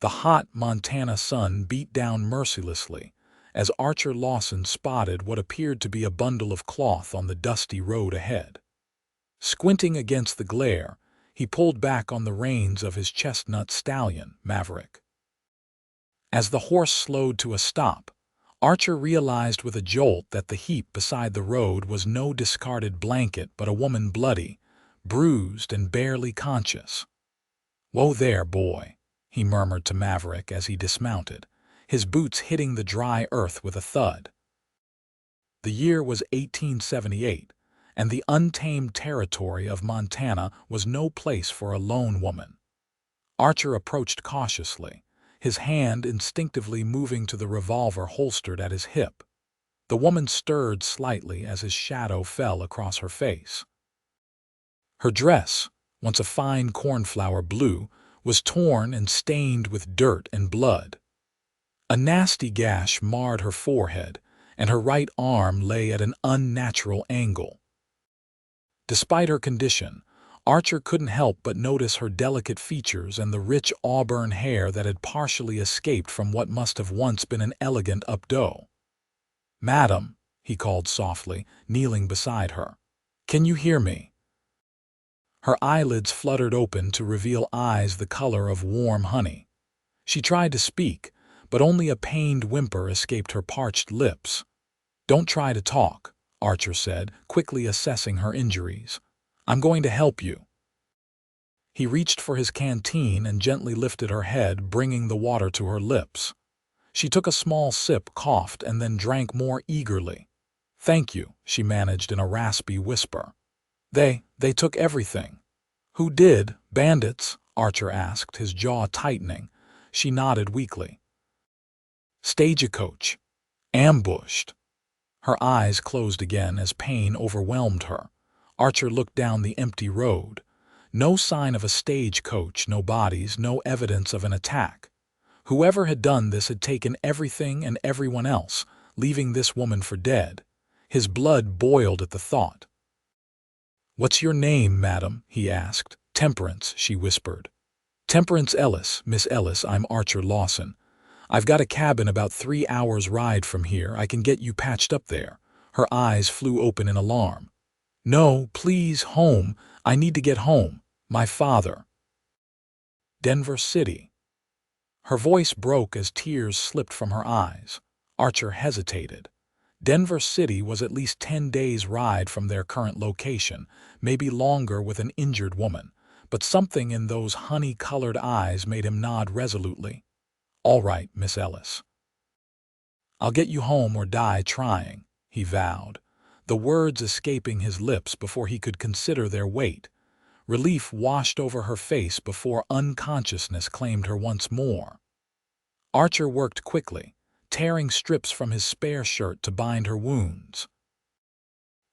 The hot Montana sun beat down mercilessly as Archer Lawson spotted what appeared to be a bundle of cloth on the dusty road ahead. Squinting against the glare, he pulled back on the reins of his chestnut stallion, Maverick. As the horse slowed to a stop, Archer realized with a jolt that the heap beside the road was no discarded blanket but a woman bloody, bruised, and barely conscious. "Whoa there, boy," he murmured to Maverick as he dismounted, his boots hitting the dry earth with a thud. The year was 1878, and the untamed territory of Montana was no place for a lone woman. Archer approached cautiously, his hand instinctively moving to the revolver holstered at his hip. The woman stirred slightly as his shadow fell across her face. Her dress, once a fine cornflower blue, was torn and stained with dirt and blood. A nasty gash marred her forehead, and her right arm lay at an unnatural angle. Despite her condition, Archer couldn't help but notice her delicate features and the rich auburn hair that had partially escaped from what must have once been an elegant updo. "Madam," he called softly, kneeling beside her, "can you hear me?" Her eyelids fluttered open to reveal eyes the color of warm honey. She tried to speak, but only a pained whimper escaped her parched lips. "Don't try to talk," Archer said, quickly assessing her injuries. "I'm going to help you." He reached for his canteen and gently lifted her head, bringing the water to her lips. She took a small sip, coughed, and then drank more eagerly. "Thank you," she managed in a raspy whisper. They took everything." "Who did? Bandits?" Archer asked, his jaw tightening. She nodded weakly. "Stagecoach. Ambushed." Her eyes closed again as pain overwhelmed her. Archer looked down the empty road. No sign of a stagecoach, no bodies, no evidence of an attack. Whoever had done this had taken everything and everyone else, leaving this woman for dead. His blood boiled at the thought. "What's your name, madam?" he asked. "Temperance," she whispered. "Temperance Ellis, Miss Ellis, I'm Archer Lawson. I've got a cabin about 3 hours' ride from here. I can get you patched up there." Her eyes flew open in alarm. "No, please, home. I need to get home. My father." "Denver City." Her voice broke as tears slipped from her eyes. Archer hesitated. Denver City was at least 10 days' ride from their current location, maybe longer with an injured woman, but something in those honey-colored eyes made him nod resolutely. "All right, Miss Ellis." "I'll get you home or die trying," he vowed, the words escaping his lips before he could consider their weight. Relief washed over her face before unconsciousness claimed her once more. Archer worked quickly, tearing strips from his spare shirt to bind her wounds.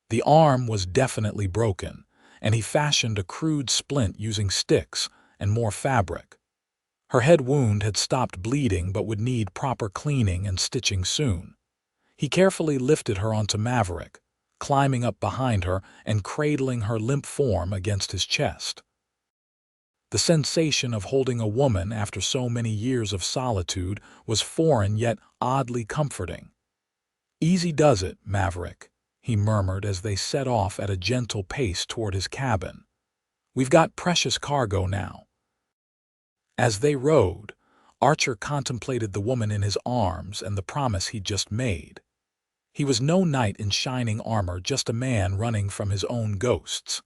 The arm was definitely broken, and he fashioned a crude splint using sticks and more fabric. Her head wound had stopped bleeding but would need proper cleaning and stitching soon. He carefully lifted her onto Maverick, climbing up behind her and cradling her limp form against his chest. The sensation of holding a woman after so many years of solitude was foreign yet oddly comforting. "Easy does it, Maverick," he murmured as they set off at a gentle pace toward his cabin. "We've got precious cargo now." As they rode, Archer contemplated the woman in his arms and the promise he'd just made. He was no knight in shining armor, just a man running from his own ghosts.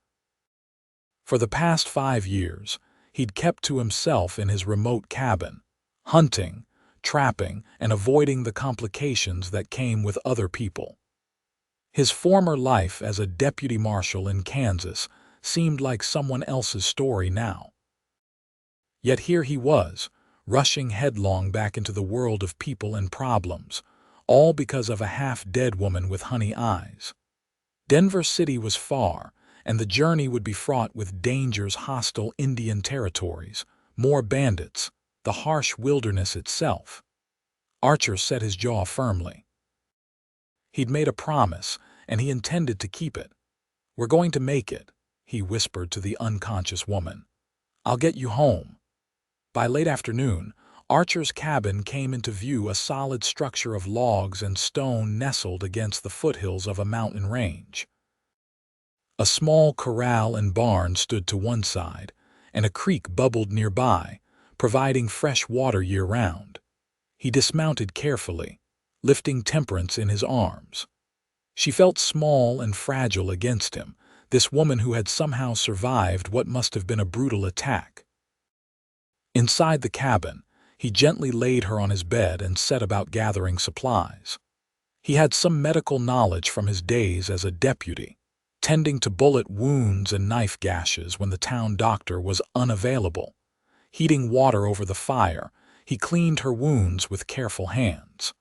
For the past 5 years, he'd kept to himself in his remote cabin, hunting, trapping, and avoiding the complications that came with other people. His former life as a deputy marshal in Kansas seemed like someone else's story now. Yet here he was, rushing headlong back into the world of people and problems, all because of a half-dead woman with honey eyes. Denver City was far, and the journey would be fraught with dangers, hostile Indian territories, more bandits, the harsh wilderness itself. Archer set his jaw firmly. He'd made a promise, and he intended to keep it. "We're going to make it," he whispered to the unconscious woman. "I'll get you home." By late afternoon, Archer's cabin came into view, a solid structure of logs and stone nestled against the foothills of a mountain range. A small corral and barn stood to one side, and a creek bubbled nearby, providing fresh water year-round. He dismounted carefully, lifting Temperance in his arms. She felt small and fragile against him, this woman who had somehow survived what must have been a brutal attack. Inside the cabin, he gently laid her on his bed and set about gathering supplies. He had some medical knowledge from his days as a deputy, tending to bullet wounds and knife gashes when the town doctor was unavailable. Heating water over the fire, he cleaned her wounds with careful hands.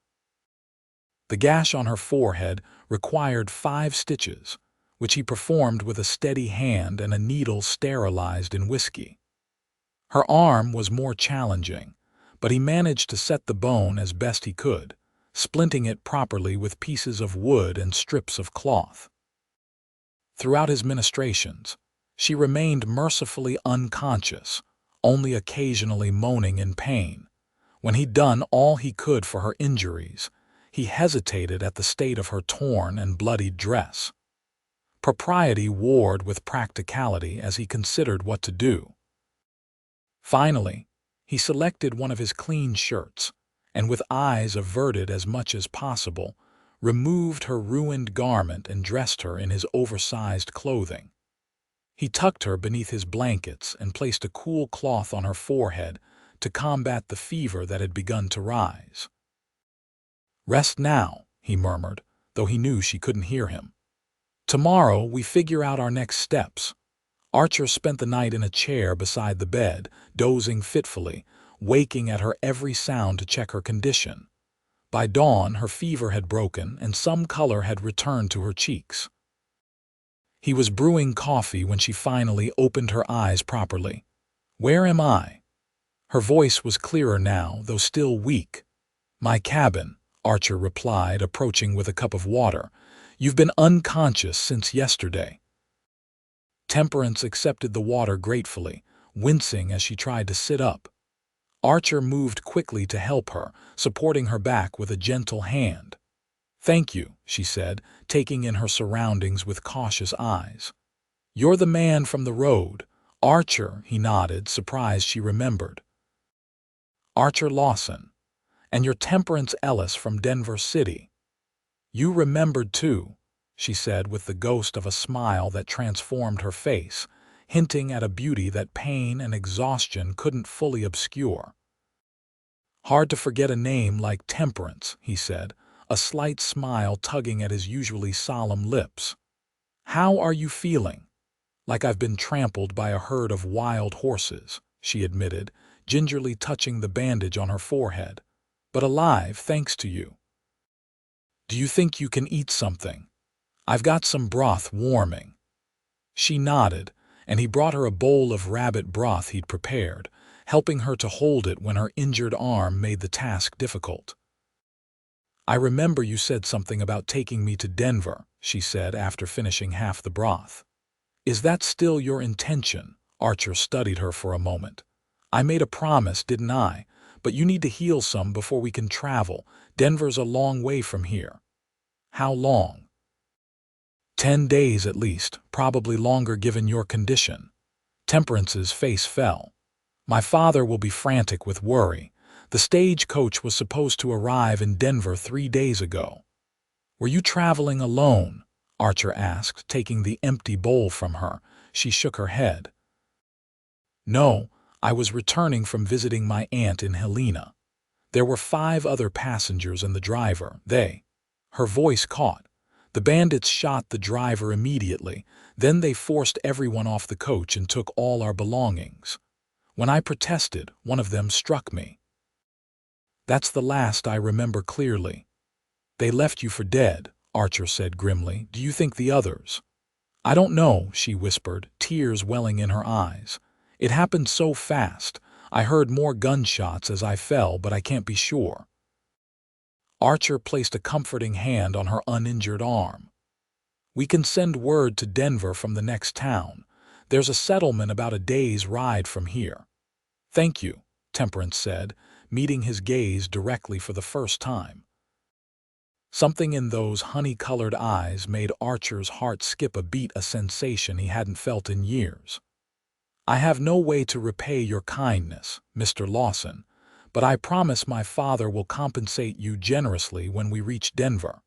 The gash on her forehead required 5 stitches, which he performed with a steady hand and a needle sterilized in whiskey. Her arm was more challenging, but he managed to set the bone as best he could, splinting it properly with pieces of wood and strips of cloth. Throughout his ministrations, she remained mercifully unconscious, only occasionally moaning in pain. When he'd done all he could for her injuries, he hesitated at the state of her torn and bloodied dress. Propriety warred with practicality as he considered what to do. Finally, he selected one of his clean shirts, and with eyes averted as much as possible, removed her ruined garment and dressed her in his oversized clothing. He tucked her beneath his blankets and placed a cool cloth on her forehead to combat the fever that had begun to rise. "Rest now," he murmured, though he knew she couldn't hear him. "Tomorrow we figure out our next steps." Archer spent the night in a chair beside the bed, dozing fitfully, waking at her every sound to check her condition. By dawn, her fever had broken and some color had returned to her cheeks. He was brewing coffee when she finally opened her eyes properly. "Where am I?" Her voice was clearer now, though still weak. "My cabin," Archer replied, approaching with a cup of water. "You've been unconscious since yesterday." Temperance accepted the water gratefully, wincing as she tried to sit up. Archer moved quickly to help her, supporting her back with a gentle hand. "Thank you," she said, taking in her surroundings with cautious eyes. "You're the man from the road." "Archer," he nodded, surprised she remembered. "Archer Lawson. And you're Temperance Ellis from Denver City." "You remembered too," she said with the ghost of a smile that transformed her face, hinting at a beauty that pain and exhaustion couldn't fully obscure. "Hard to forget a name like Temperance," he said, a slight smile tugging at his usually solemn lips. "How are you feeling?" "Like I've been trampled by a herd of wild horses," she admitted, gingerly touching the bandage on her forehead. "But alive, thanks to you." "Do you think you can eat something? I've got some broth warming." She nodded, and he brought her a bowl of rabbit broth he'd prepared, helping her to hold it when her injured arm made the task difficult. "I remember you said something about taking me to Denver," she said after finishing half the broth. "Is that still your intention?" Archer studied her for a moment. "I made a promise, didn't I? But you need to heal some before we can travel. Denver's a long way from here." "How long?" 10 days at least, probably longer given your condition." Temperance's face fell. "My father will be frantic with worry. The stagecoach was supposed to arrive in Denver 3 days ago." "Were you traveling alone?" Archer asked, taking the empty bowl from her. She shook her head. "No, I was returning from visiting my aunt in Helena. There were 5 other passengers and the driver. Her voice caught. "The bandits shot the driver immediately. Then they forced everyone off the coach and took all our belongings. When I protested, one of them struck me. That's the last I remember clearly." "They left you for dead," Archer said grimly. "Do you think the others?" "I don't know," she whispered, tears welling in her eyes. "It happened so fast. I heard more gunshots as I fell, but I can't be sure." Archer placed a comforting hand on her uninjured arm. "We can send word to Denver from the next town. There's a settlement about a day's ride from here." "Thank you," Temperance said, meeting his gaze directly for the first time. Something in those honey-colored eyes made Archer's heart skip a beat, a sensation he hadn't felt in years. "I have no way to repay your kindness, Mr. Lawson, but I promise my father will compensate you generously when we reach Denver."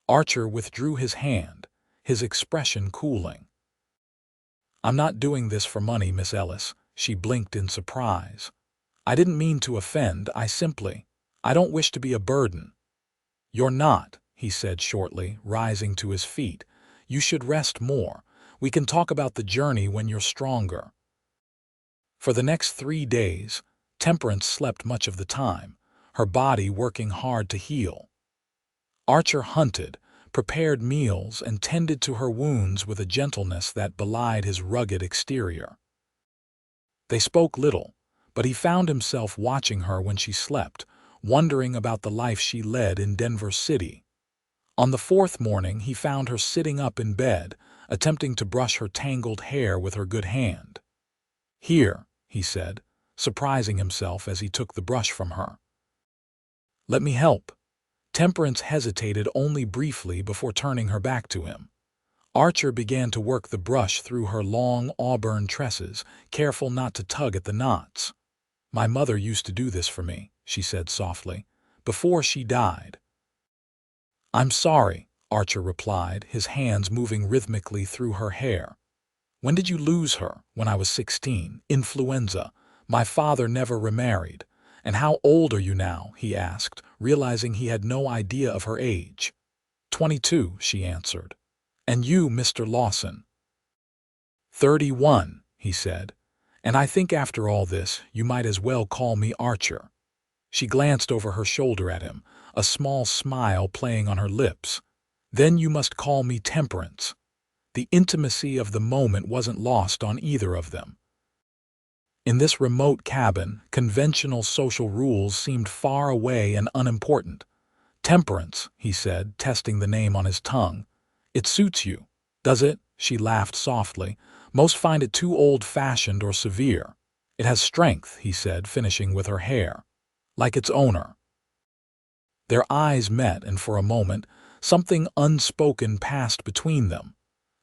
Archer withdrew his hand, his expression cooling. "I'm not doing this for money, Miss Ellis," she blinked in surprise. "I didn't mean to offend, I don't wish to be a burden." "You're not," he said shortly, rising to his feet. "You should rest more. We can talk about the journey when you're stronger." For the next 3 days, Temperance slept much of the time, her body working hard to heal. Archer hunted, prepared meals, and tended to her wounds with a gentleness that belied his rugged exterior. They spoke little, but he found himself watching her when she slept, wondering about the life she led in Denver City. On the 4th morning, he found her sitting up in bed, attempting to brush her tangled hair with her good hand. "Here," he said, surprising himself as he took the brush from her. "Let me help." Temperance hesitated only briefly before turning her back to him. Archer began to work the brush through her long auburn tresses, careful not to tug at the knots. "My mother used to do this for me," she said softly, "before she died." "I'm sorry," Archer replied, his hands moving rhythmically through her hair. "When did you lose her?" "When I was 16. Influenza. My father never remarried." "And how old are you now?" he asked, realizing he had no idea of her age. 22, she answered. "And you, Mr. Lawson?" 31, he said. "And I think after all this, you might as well call me Archer." She glanced over her shoulder at him, a small smile playing on her lips. "Then you must call me Temperance." The intimacy of the moment wasn't lost on either of them. In this remote cabin, conventional social rules seemed far away and unimportant. "Temperance," he said, testing the name on his tongue. "It suits you, does it?" She laughed softly. "Most find it too old-fashioned or severe." "It has strength," he said, finishing with her hair. "Like its owner." Their eyes met, and for a moment, something unspoken passed between them.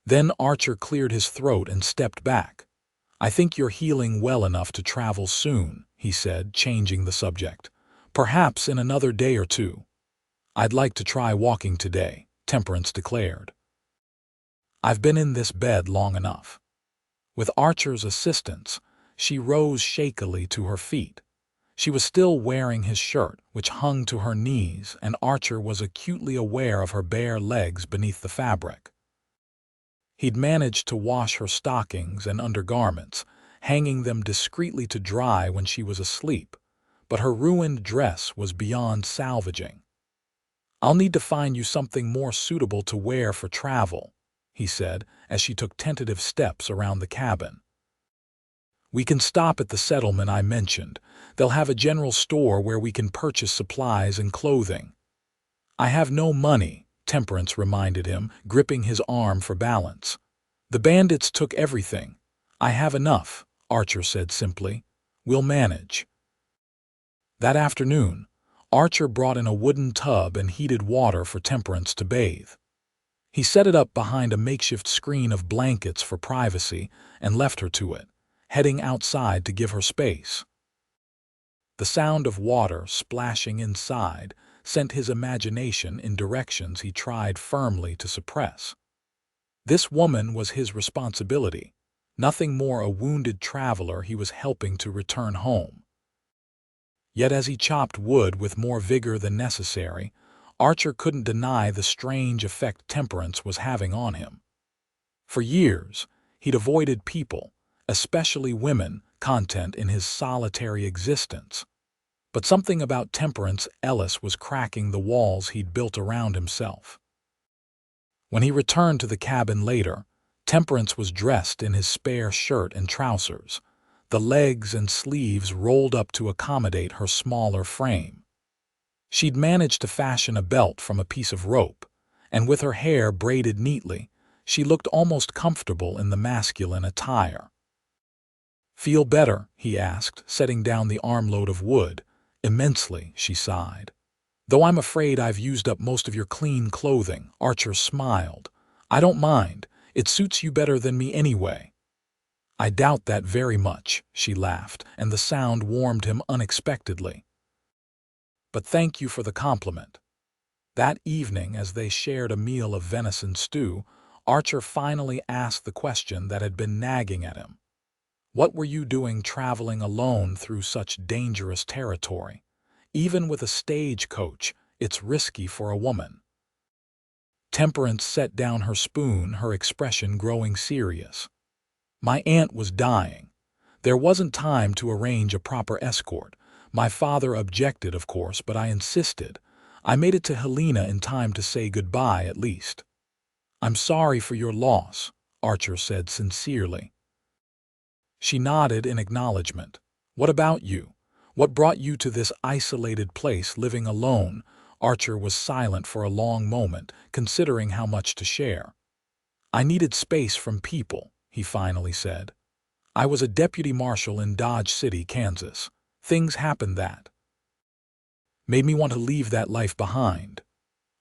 Then Archer cleared his throat and stepped back. "I think you're healing well enough to travel soon," he said, changing the subject. "Perhaps in another day or two." "I'd like to try walking today," Temperance declared. "I've been in this bed long enough." With Archer's assistance, she rose shakily to her feet. She was still wearing his shirt, which hung to her knees, and Archer was acutely aware of her bare legs beneath the fabric. He'd managed to wash her stockings and undergarments, hanging them discreetly to dry when she was asleep, but her ruined dress was beyond salvaging. "I'll need to find you something more suitable to wear for travel," he said, as she took tentative steps around the cabin. "We can stop at the settlement I mentioned. They'll have a general store where we can purchase supplies and clothing." "I have no money," Temperance reminded him, gripping his arm for balance. "The bandits took everything." "I have enough," Archer said simply. "We'll manage." That afternoon, Archer brought in a wooden tub and heated water for Temperance to bathe. He set it up behind a makeshift screen of blankets for privacy and left her to it, heading outside to give her space. The sound of water splashing inside sent his imagination in directions he tried firmly to suppress. This woman was his responsibility, nothing more a wounded traveler he was helping to return home. Yet as he chopped wood with more vigor than necessary, Archer couldn't deny the strange effect Temperance was having on him. For years, he'd avoided people, especially women, content in his solitary existence. But something about Temperance Ellis was cracking the walls he'd built around himself. When he returned to the cabin later, Temperance was dressed in his spare shirt and trousers, the legs and sleeves rolled up to accommodate her smaller frame. She'd managed to fashion a belt from a piece of rope, and with her hair braided neatly, she looked almost comfortable in the masculine attire. "Feel better?" he asked, setting down the armload of wood, Immensely, she sighed. Though I'm afraid I've used up most of your clean clothing, Archer smiled. I don't mind. It suits you better than me anyway. I doubt that very much, she laughed, and the sound warmed him unexpectedly. But thank you for the compliment. That evening, as they shared a meal of venison stew, Archer finally asked the question that had been nagging at him. What were you doing traveling alone through such dangerous territory? Even with a stagecoach, it's risky for a woman. Temperance set down her spoon, her expression growing serious. My aunt was dying. There wasn't time to arrange a proper escort. My father objected, of course, but I insisted. I made it to Helena in time to say goodbye, at least. I'm sorry for your loss, Archer said sincerely. She nodded in acknowledgement. What about you? What brought you to this isolated place, living alone? Archer was silent for a long moment, considering how much to share. I needed space from people, he finally said. I was a deputy marshal in Dodge City, Kansas. Things happened that made me want to leave that life behind.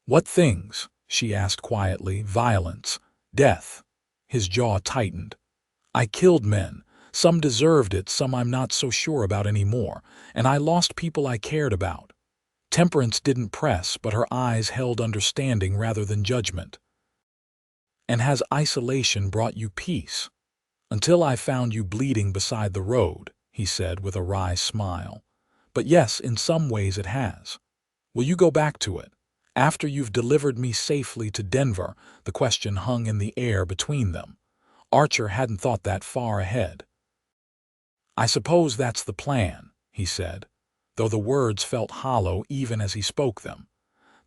What things? She asked quietly. Violence, death. His jaw tightened. I killed men. Some deserved it, some I'm not so sure about anymore, and I lost people I cared about. Temperance didn't press, but her eyes held understanding rather than judgment. And has isolation brought you peace? Until I found you bleeding beside the road, he said with a wry smile. But yes, in some ways it has. Will you go back to it? After you've delivered me safely to Denver, the question hung in the air between them. Archer hadn't thought that far ahead. I suppose that's the plan, he said, though the words felt hollow even as he spoke them.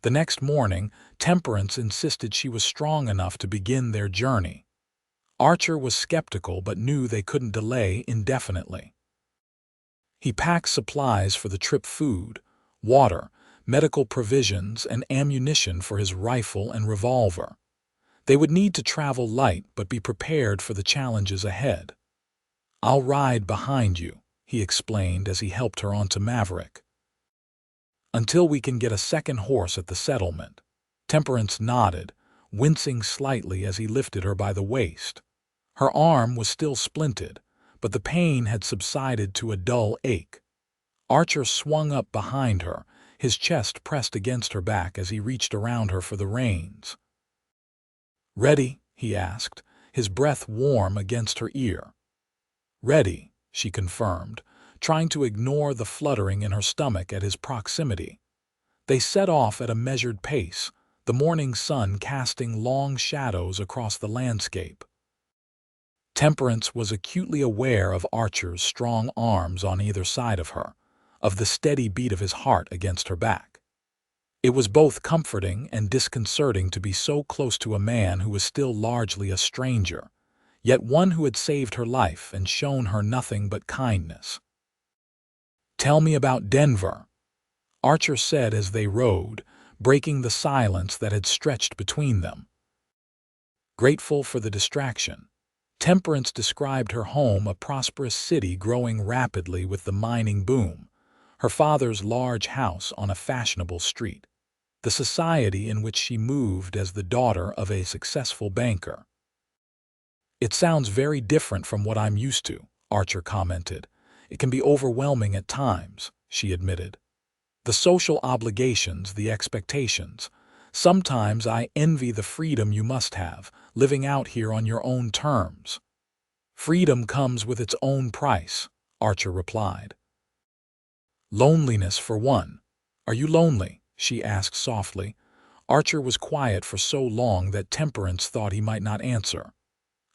The next morning, Temperance insisted she was strong enough to begin their journey. Archer was skeptical but knew they couldn't delay indefinitely. He packed supplies for the trip: food, water, medical provisions, and ammunition for his rifle and revolver. They would need to travel light but be prepared for the challenges ahead. I'll ride behind you, he explained as he helped her onto Maverick. Until we can get a second horse at the settlement. Temperance nodded, wincing slightly as he lifted her by the waist. Her arm was still splinted, but the pain had subsided to a dull ache. Archer swung up behind her, his chest pressed against her back as he reached around her for the reins. Ready? He asked, his breath warm against her ear. Ready, she confirmed, trying to ignore the fluttering in her stomach at his proximity. They set off at a measured pace, the morning sun casting long shadows across the landscape. Temperance was acutely aware of Archer's strong arms on either side of her, of the steady beat of his heart against her back. It was both comforting and disconcerting to be so close to a man who was still largely a stranger, yet one who had saved her life and shown her nothing but kindness. Tell me about Denver, Archer said as they rode, breaking the silence that had stretched between them. Grateful for the distraction, Temperance described her home, a prosperous city growing rapidly with the mining boom, her father's large house on a fashionable street, the society in which she moved as the daughter of a successful banker. It sounds very different from what I'm used to, Archer commented. It can be overwhelming at times, she admitted. The social obligations, the expectations. Sometimes I envy the freedom you must have, living out here on your own terms. Freedom comes with its own price, Archer replied. Loneliness for one. Are you lonely? She asked softly. Archer was quiet for so long that Temperance thought he might not answer.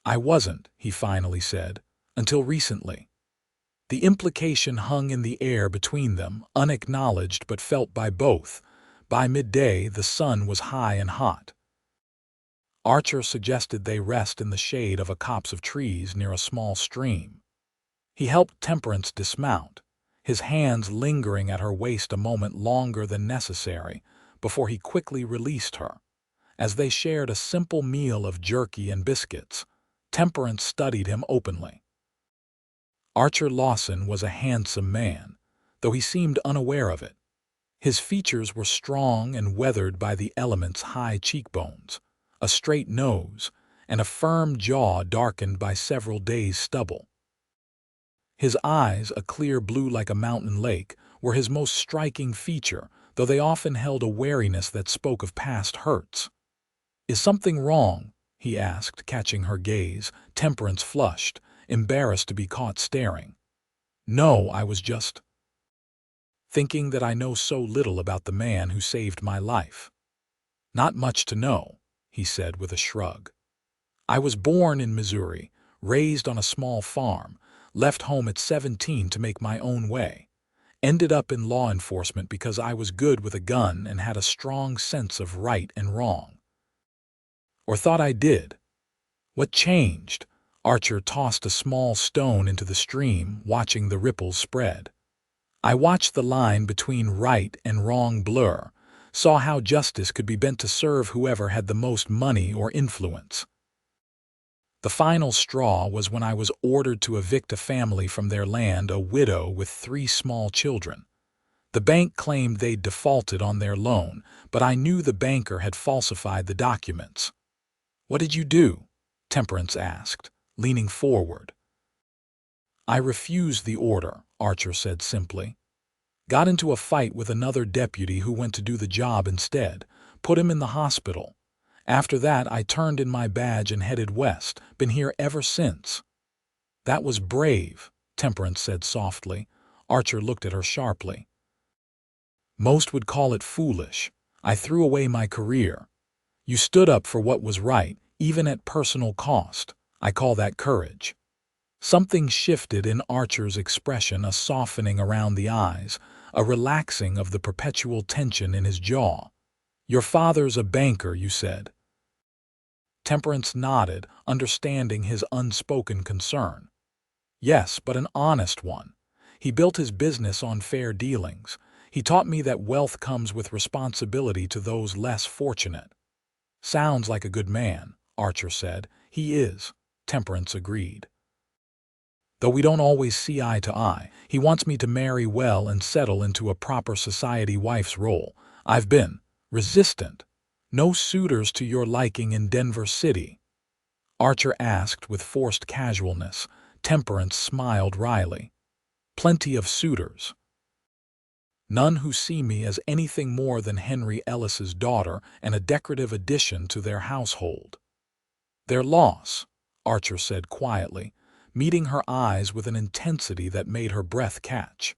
I wasn't, he finally said, until recently. The implication hung in the air between them, unacknowledged but felt by both. By midday, the sun was high and hot. Archer suggested they rest in the shade of a copse of trees near a small stream. He helped Temperance dismount, his hands lingering at her waist a moment longer than necessary before he quickly released her. As they shared a simple meal of jerky and biscuits, Temperance studied him openly. Archer Lawson was a handsome man. though he seemed unaware of it. His features were strong and weathered by the elements' high cheekbones, a straight nose, and a firm jaw darkened by several days' stubble. His eyes, a clear blue like a mountain lake, were his most striking feature, though they often held a wariness that spoke of past hurts. "Is something wrong?" he asked, catching her gaze. Temperance flushed, embarrassed to be caught staring. "No, I was just thinking that I know so little about the man who saved my life." "Not much to know," he said with a shrug. "I was born in Missouri, raised on a small farm, left home at 17 to make my own way. Ended up in law enforcement because I was good with a gun and had a strong sense of right and wrong. Or thought I did." "What changed?" Archer tossed a small stone into the stream, watching the ripples spread. "I watched the line between right and wrong blur, saw how justice could be bent to serve whoever had the most money or influence. The final straw was when I was ordered to evict a family from their land, a widow with 3 small children. The bank claimed they'd defaulted on their loan, but I knew the banker had falsified the documents." "What did you do?" Temperance asked, leaning forward. "I refused the order," Archer said simply. "Got into a fight with another deputy who went to do the job instead, put him in the hospital. After that, I turned in my badge and headed west, been here ever since." "That was brave," Temperance said softly. Archer looked at her sharply. "Most would call it foolish. I threw away my career. You stood up for what was right, even at personal cost. I call that courage." Something shifted in Archer's expression, a softening around the eyes, a relaxing of the perpetual tension in his jaw. "Your father's a banker, you said." Temperance nodded, understanding his unspoken concern. "Yes, but an honest one. He built his business on fair dealings. He taught me that wealth comes with responsibility to those less fortunate." "Sounds like a good man," Archer said. "He is," Temperance agreed. "Though we don't always see eye to eye. He wants me to marry well and settle into a proper society wife's role. I've been resistant. No suitors to your liking in Denver City?" Archer asked with forced casualness. Temperance smiled wryly. "Plenty of suitors. None who see me as anything more than Henry Ellis's daughter and a decorative addition to their household." "Their loss," Archer said quietly, meeting her eyes with an intensity that made her breath catch.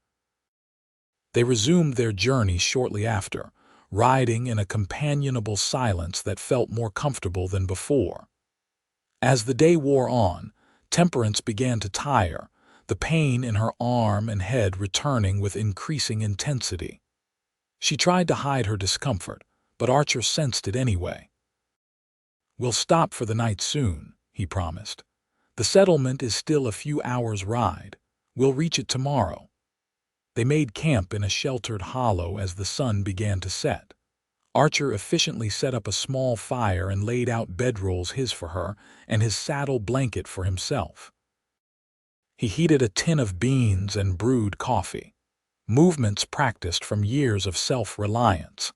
They resumed their journey shortly after, riding in a companionable silence that felt more comfortable than before. As the day wore on, Temperance began to tire, the pain in her arm and head returning with increasing intensity. She tried to hide her discomfort, but Archer sensed it anyway. "We'll stop for the night soon," he promised. "The settlement is still a few hours' ride. We'll reach it tomorrow." They made camp in a sheltered hollow as the sun began to set. Archer efficiently set up a small fire and laid out bedrolls, his for her and his saddle blanket for himself. He heated a tin of beans and brewed coffee, movements practiced from years of self-reliance.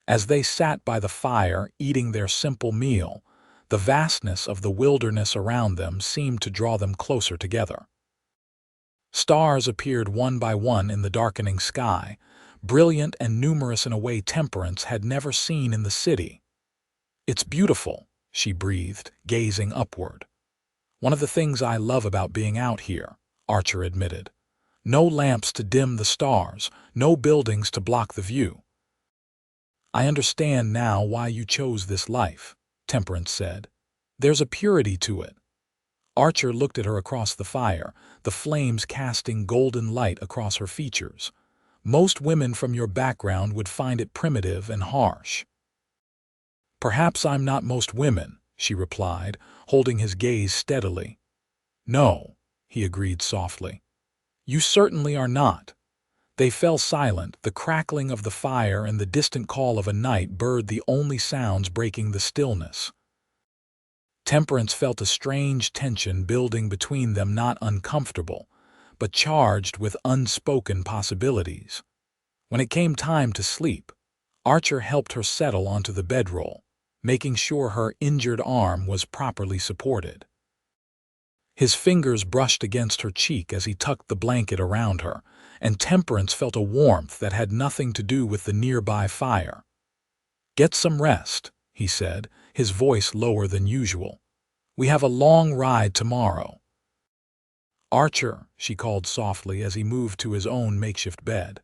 As they sat by the fire eating their simple meal, the vastness of the wilderness around them seemed to draw them closer together. Stars appeared one by one in the darkening sky, brilliant and numerous in a way Temperance had never seen in the city. "It's beautiful," she breathed, gazing upward. "One of the things I love about being out here," Archer admitted. "No lamps to dim the stars, no buildings to block the view." "I understand now why you chose this life," Temperance said. "There's a purity to it." Archer looked at her across the fire, the flames casting golden light across her features. "Most women from your background would find it primitive and harsh." "Perhaps I'm not most women," she replied, holding his gaze steadily. "No," he agreed softly. "You certainly are not." They fell silent, the crackling of the fire and the distant call of a night bird the only sounds breaking the stillness. Temperance felt a strange tension building between them, not uncomfortable, but charged with unspoken possibilities. When it came time to sleep, Archer helped her settle onto the bedroll, making sure her injured arm was properly supported. His fingers brushed against her cheek as he tucked the blanket around her, and Temperance felt a warmth that had nothing to do with the nearby fire. "Get some rest," he said, his voice lower than usual. "We have a long ride tomorrow." "Archer," she called softly as he moved to his own makeshift bed.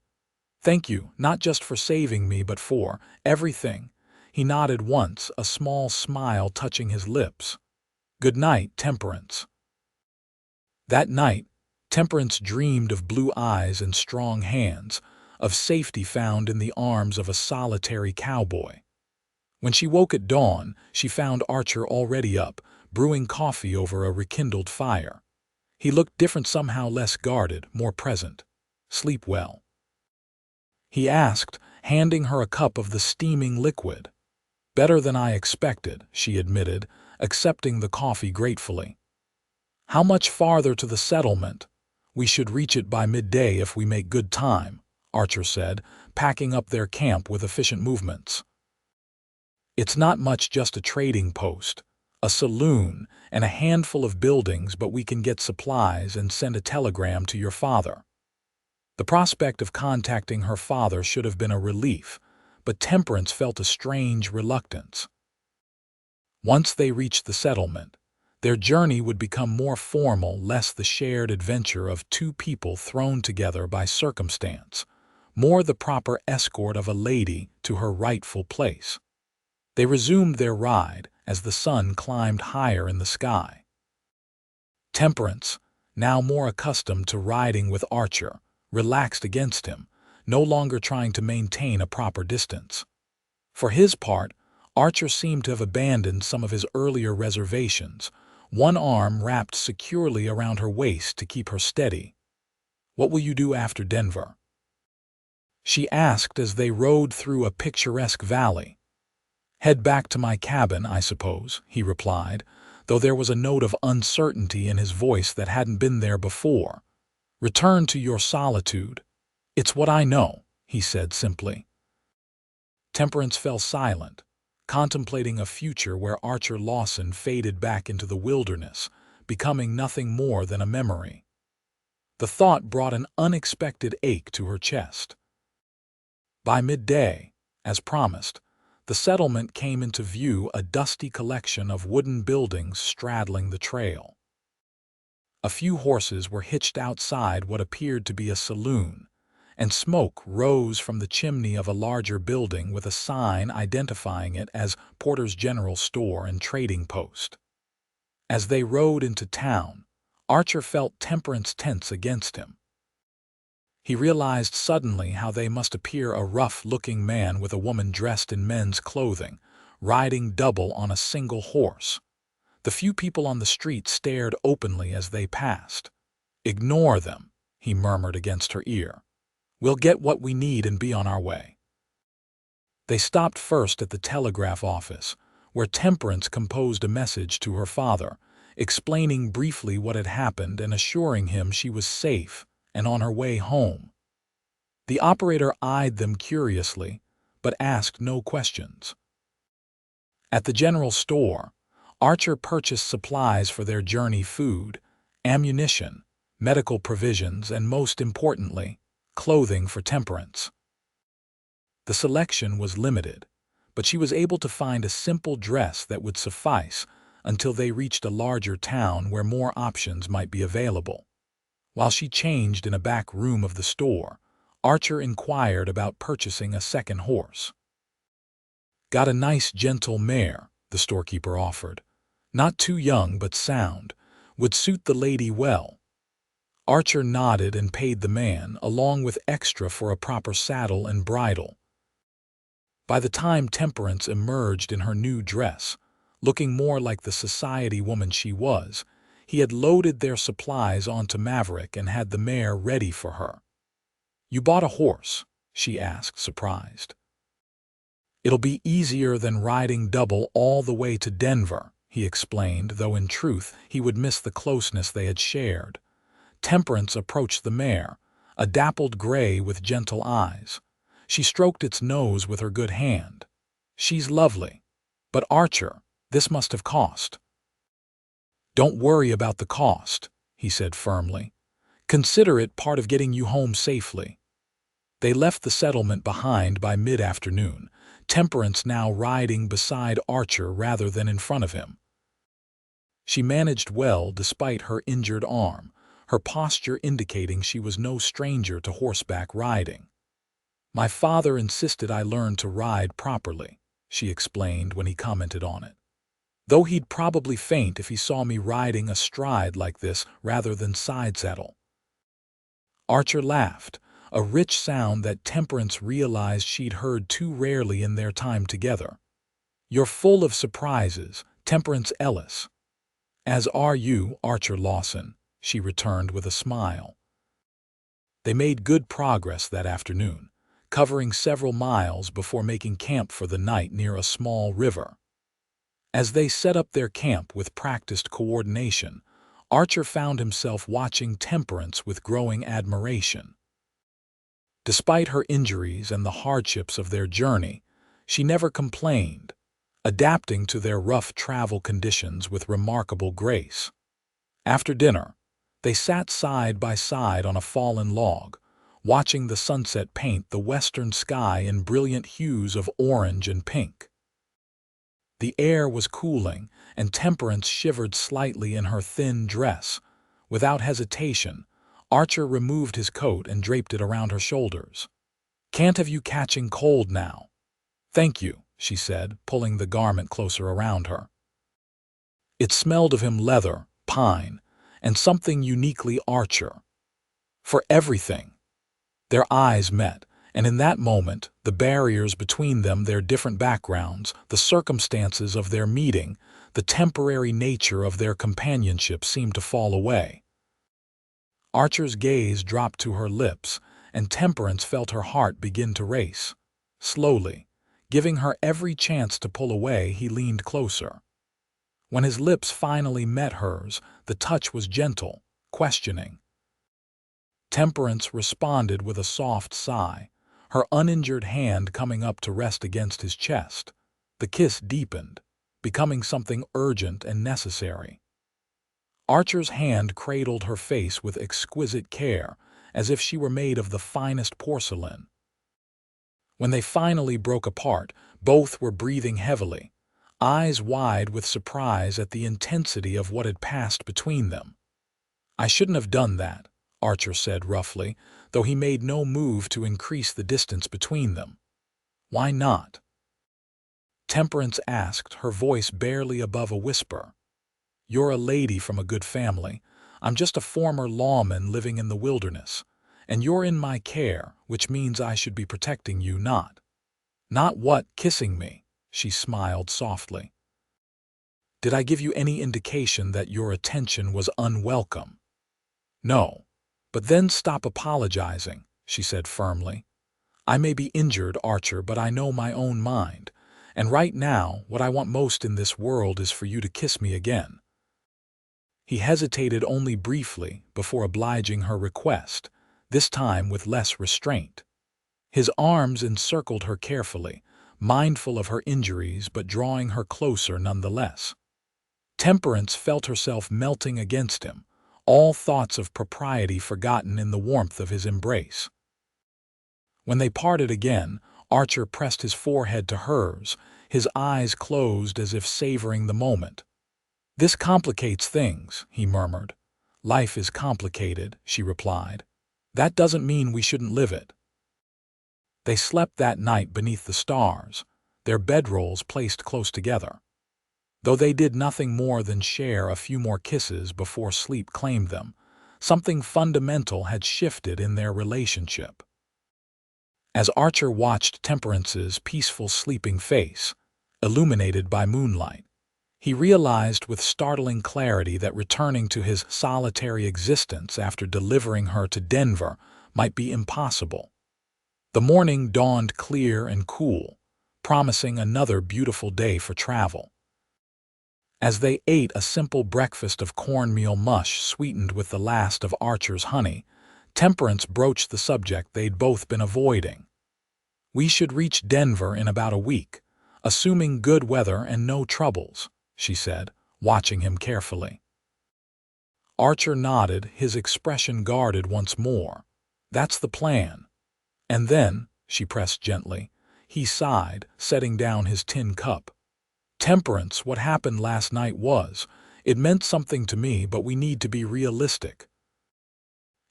"Thank you, not just for saving me, but for everything." He nodded once, a small smile touching his lips. "Good night, Temperance." That night, Temperance dreamed of blue eyes and strong hands, of safety found in the arms of a solitary cowboy. When she woke at dawn, she found Archer already up, brewing coffee over a rekindled fire. He looked different, somehow less guarded, more present. "Sleep well?" he asked, handing her a cup of the steaming liquid. "Better than I expected," she admitted, accepting the coffee gratefully. "How much farther to the settlement?" "We should reach it by midday if we make good time," Archer said, packing up their camp with efficient movements. "It's not much, just a trading post, a saloon, and a handful of buildings, but we can get supplies and send a telegram to your father." The prospect of contacting her father should have been a relief, but Temperance felt a strange reluctance. Once they reached the settlement, their journey would become more formal, less the shared adventure of two people thrown together by circumstance, more the proper escort of a lady to her rightful place. They resumed their ride as the sun climbed higher in the sky. Temperance, now more accustomed to riding with Archer, relaxed against him, no longer trying to maintain a proper distance. For his part, Archer seemed to have abandoned some of his earlier reservations, one arm wrapped securely around her waist to keep her steady. "What will you do after Denver?" she asked as they rode through a picturesque valley. "Head back to my cabin, I suppose," he replied, though there was a note of uncertainty in his voice that hadn't been there before. "Return to your solitude." "It's what I know," he said simply. Temperance fell silent, contemplating a future where Archer Lawson faded back into the wilderness, becoming nothing more than a memory. The thought brought an unexpected ache to her chest. By midday, as promised, the settlement came into view, a dusty collection of wooden buildings straddling the trail. A few horses were hitched outside what appeared to be a saloon, and smoke rose from the chimney of a larger building with a sign identifying it as Porter's General Store and Trading Post. As they rode into town, Archer felt Temperance tense against him. He realized suddenly how they must appear a rough-looking man with a woman dressed in men's clothing, riding double on a single horse. The few people on the street stared openly as they passed. "Ignore them," he murmured against her ear. "We'll get what we need and be on our way." They stopped first at the telegraph office, where Temperance composed a message to her father, explaining briefly what had happened and assuring him she was safe and on her way home. The operator eyed them curiously, but asked no questions. At the general store, Archer purchased supplies for their journey: food, ammunition, medical provisions, and most importantly, clothing for Temperance. The selection was limited, but she was able to find a simple dress that would suffice until they reached a larger town where more options might be available. While she changed in a back room of the store, Archer inquired about purchasing a second horse. "Got a nice gentle mare," the storekeeper offered. "Not too young but sound. Would suit the lady well." Archer nodded and paid the man, along with extra for a proper saddle and bridle. By the time Temperance emerged in her new dress, looking more like the society woman she was, he had loaded their supplies onto Maverick and had the mare ready for her. "You bought a horse?" she asked, surprised. "It'll be easier than riding double all the way to Denver," he explained, though in truth he would miss the closeness they had shared. Temperance approached the mare, a dappled gray with gentle eyes. She stroked its nose with her good hand. "She's lovely. But Archer, this must have cost." "Don't worry about the cost," he said firmly. "Consider it part of getting you home safely." They left the settlement behind by mid-afternoon, Temperance now riding beside Archer rather than in front of him. She managed well despite her injured arm, her posture indicating she was no stranger to horseback riding. "My father insisted I learn to ride properly," she explained when he commented on it. "Though he'd probably faint if he saw me riding astride like this rather than side saddle." Archer laughed, a rich sound that Temperance realized she'd heard too rarely in their time together. "You're full of surprises, Temperance Ellis." "As are you, Archer Lawson," she returned with a smile. They made good progress that afternoon, covering several miles before making camp for the night near a small river. As they set up their camp with practiced coordination, Archer found himself watching Temperance with growing admiration. Despite her injuries and the hardships of their journey, she never complained, adapting to their rough travel conditions with remarkable grace. After dinner, they sat side by side on a fallen log, watching the sunset paint the western sky in brilliant hues of orange and pink. The air was cooling, and Temperance shivered slightly in her thin dress. Without hesitation, Archer removed his coat and draped it around her shoulders. "Can't have you catching cold now." "Thank you," she said, pulling the garment closer around her. It smelled of him leather, pine, and something uniquely Archer. "For everything." Their eyes met, and in that moment, the barriers between them, their different backgrounds, the circumstances of their meeting, the temporary nature of their companionship seemed to fall away. Archer's gaze dropped to her lips, and Temperance felt her heart begin to race. Slowly, giving her every chance to pull away, he leaned closer. When his lips finally met hers, the touch was gentle, questioning. Temperance responded with a soft sigh, her uninjured hand coming up to rest against his chest. The kiss deepened, becoming something urgent and necessary. Archer's hand cradled her face with exquisite care, as if she were made of the finest porcelain. When they finally broke apart, both were breathing heavily, eyes wide with surprise at the intensity of what had passed between them. "I shouldn't have done that," Archer said roughly, though he made no move to increase the distance between them. "Why not?" Temperance asked, her voice barely above a whisper. "You're a lady from a good family. I'm just a former lawman living in the wilderness, and you're in my care, which means I should be protecting you, not." "Not what, kissing me?" She smiled softly. "Did I give you any indication that your attention was unwelcome?" "No. But then stop apologizing," she said firmly. "I may be injured, Archer, but I know my own mind, and right now what I want most in this world is for you to kiss me again." He hesitated only briefly before obliging her request, this time with less restraint. His arms encircled her carefully, mindful of her injuries but drawing her closer nonetheless. Temperance felt herself melting against him, all thoughts of propriety forgotten in the warmth of his embrace. When they parted again, Archer pressed his forehead to hers, his eyes closed as if savoring the moment. "This complicates things," he murmured. "Life is complicated," she replied. "That doesn't mean we shouldn't live it." They slept that night beneath the stars, their bedrolls placed close together. Though they did nothing more than share a few more kisses before sleep claimed them, something fundamental had shifted in their relationship. As Archer watched Temperance's peaceful sleeping face, illuminated by moonlight, he realized with startling clarity that returning to his solitary existence after delivering her to Denver might be impossible. The morning dawned clear and cool, promising another beautiful day for travel. As they ate a simple breakfast of cornmeal mush sweetened with the last of Archer's honey, Temperance broached the subject they'd both been avoiding. "We should reach Denver in about a week, assuming good weather and no troubles," she said, watching him carefully. Archer nodded, his expression guarded once more. "That's the plan." "And then," she pressed gently, he sighed, setting down his tin cup. "Temperance, what happened last night it meant something to me, but we need to be realistic.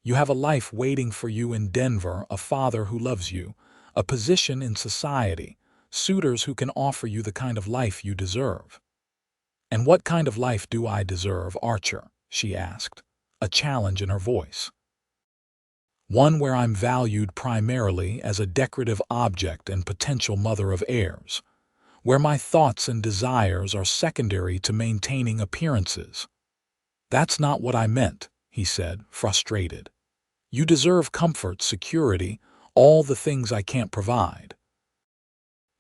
You have a life waiting for you in Denver, a father who loves you, a position in society, suitors who can offer you the kind of life you deserve." "And what kind of life do I deserve, Archer?" she asked, a challenge in her voice. "One where I'm valued primarily as a decorative object and potential mother of heirs, where my thoughts and desires are secondary to maintaining appearances." "That's not what I meant," he said, frustrated. "You deserve comfort, security, all the things I can't provide."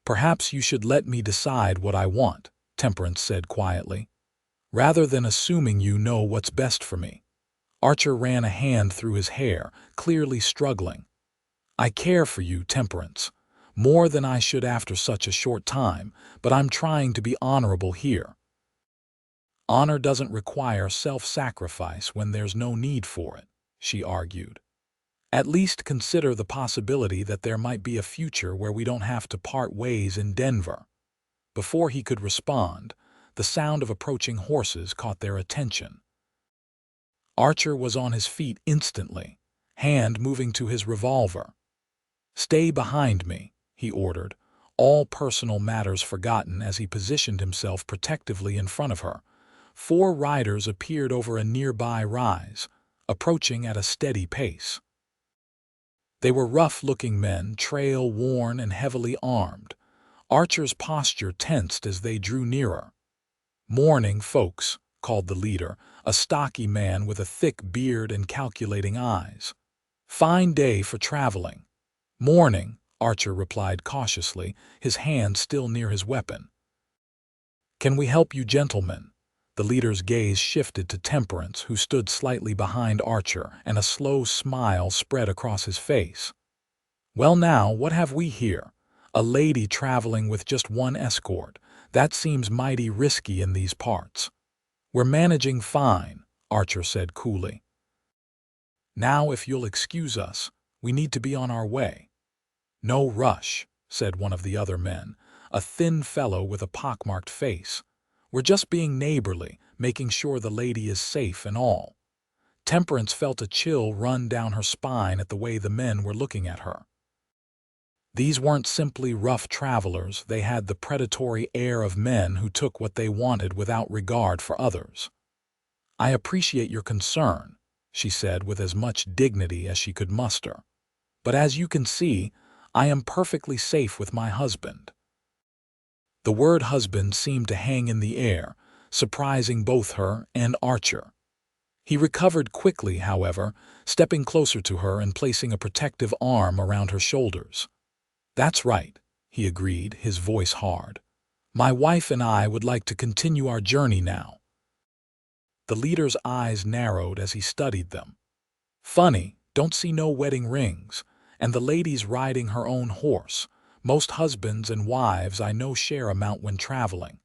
"Perhaps you should let me decide what I want," Temperance said quietly, "rather than assuming you know what's best for me." Archer ran a hand through his hair, clearly struggling. "I care for you, Temperance, more than I should after such a short time, but I'm trying to be honorable here." "Honor doesn't require self-sacrifice when there's no need for it," she argued. "At least consider the possibility that there might be a future where we don't have to part ways in Denver." Before he could respond, the sound of approaching horses caught their attention. Archer was on his feet instantly, hand moving to his revolver. "Stay behind me," he ordered, all personal matters forgotten as he positioned himself protectively in front of her. 4 riders appeared over a nearby rise, approaching at a steady pace. They were rough-looking men, trail-worn and heavily armed. Archer's posture tensed as they drew nearer. "Morning, folks," called the leader, a stocky man with a thick beard and calculating eyes. "Fine day for traveling." "Morning," Archer replied cautiously, his hand still near his weapon. "Can we help you, gentlemen?" The leader's gaze shifted to Temperance, who stood slightly behind Archer, and a slow smile spread across his face. "Well now, what have we here? A lady traveling with just one escort. That seems mighty risky in these parts." "We're managing fine," Archer said coolly. "Now, if you'll excuse us, we need to be on our way." "No rush," said one of the other men, a thin fellow with a pockmarked face. "We're just being neighborly, making sure the lady is safe and all." Temperance felt a chill run down her spine at the way the men were looking at her. These weren't simply rough travelers, they had the predatory air of men who took what they wanted without regard for others. "I appreciate your concern," she said with as much dignity as she could muster. "But as you can see, I am perfectly safe with my husband." The word husband seemed to hang in the air, surprising both her and Archer. He recovered quickly, however, stepping closer to her and placing a protective arm around her shoulders. "That's right," he agreed, his voice hard. "My wife and I would like to continue our journey now." The leader's eyes narrowed as he studied them. "Funny, don't see no wedding rings, and the lady's riding her own horse. Most husbands and wives I know share a mount when traveling."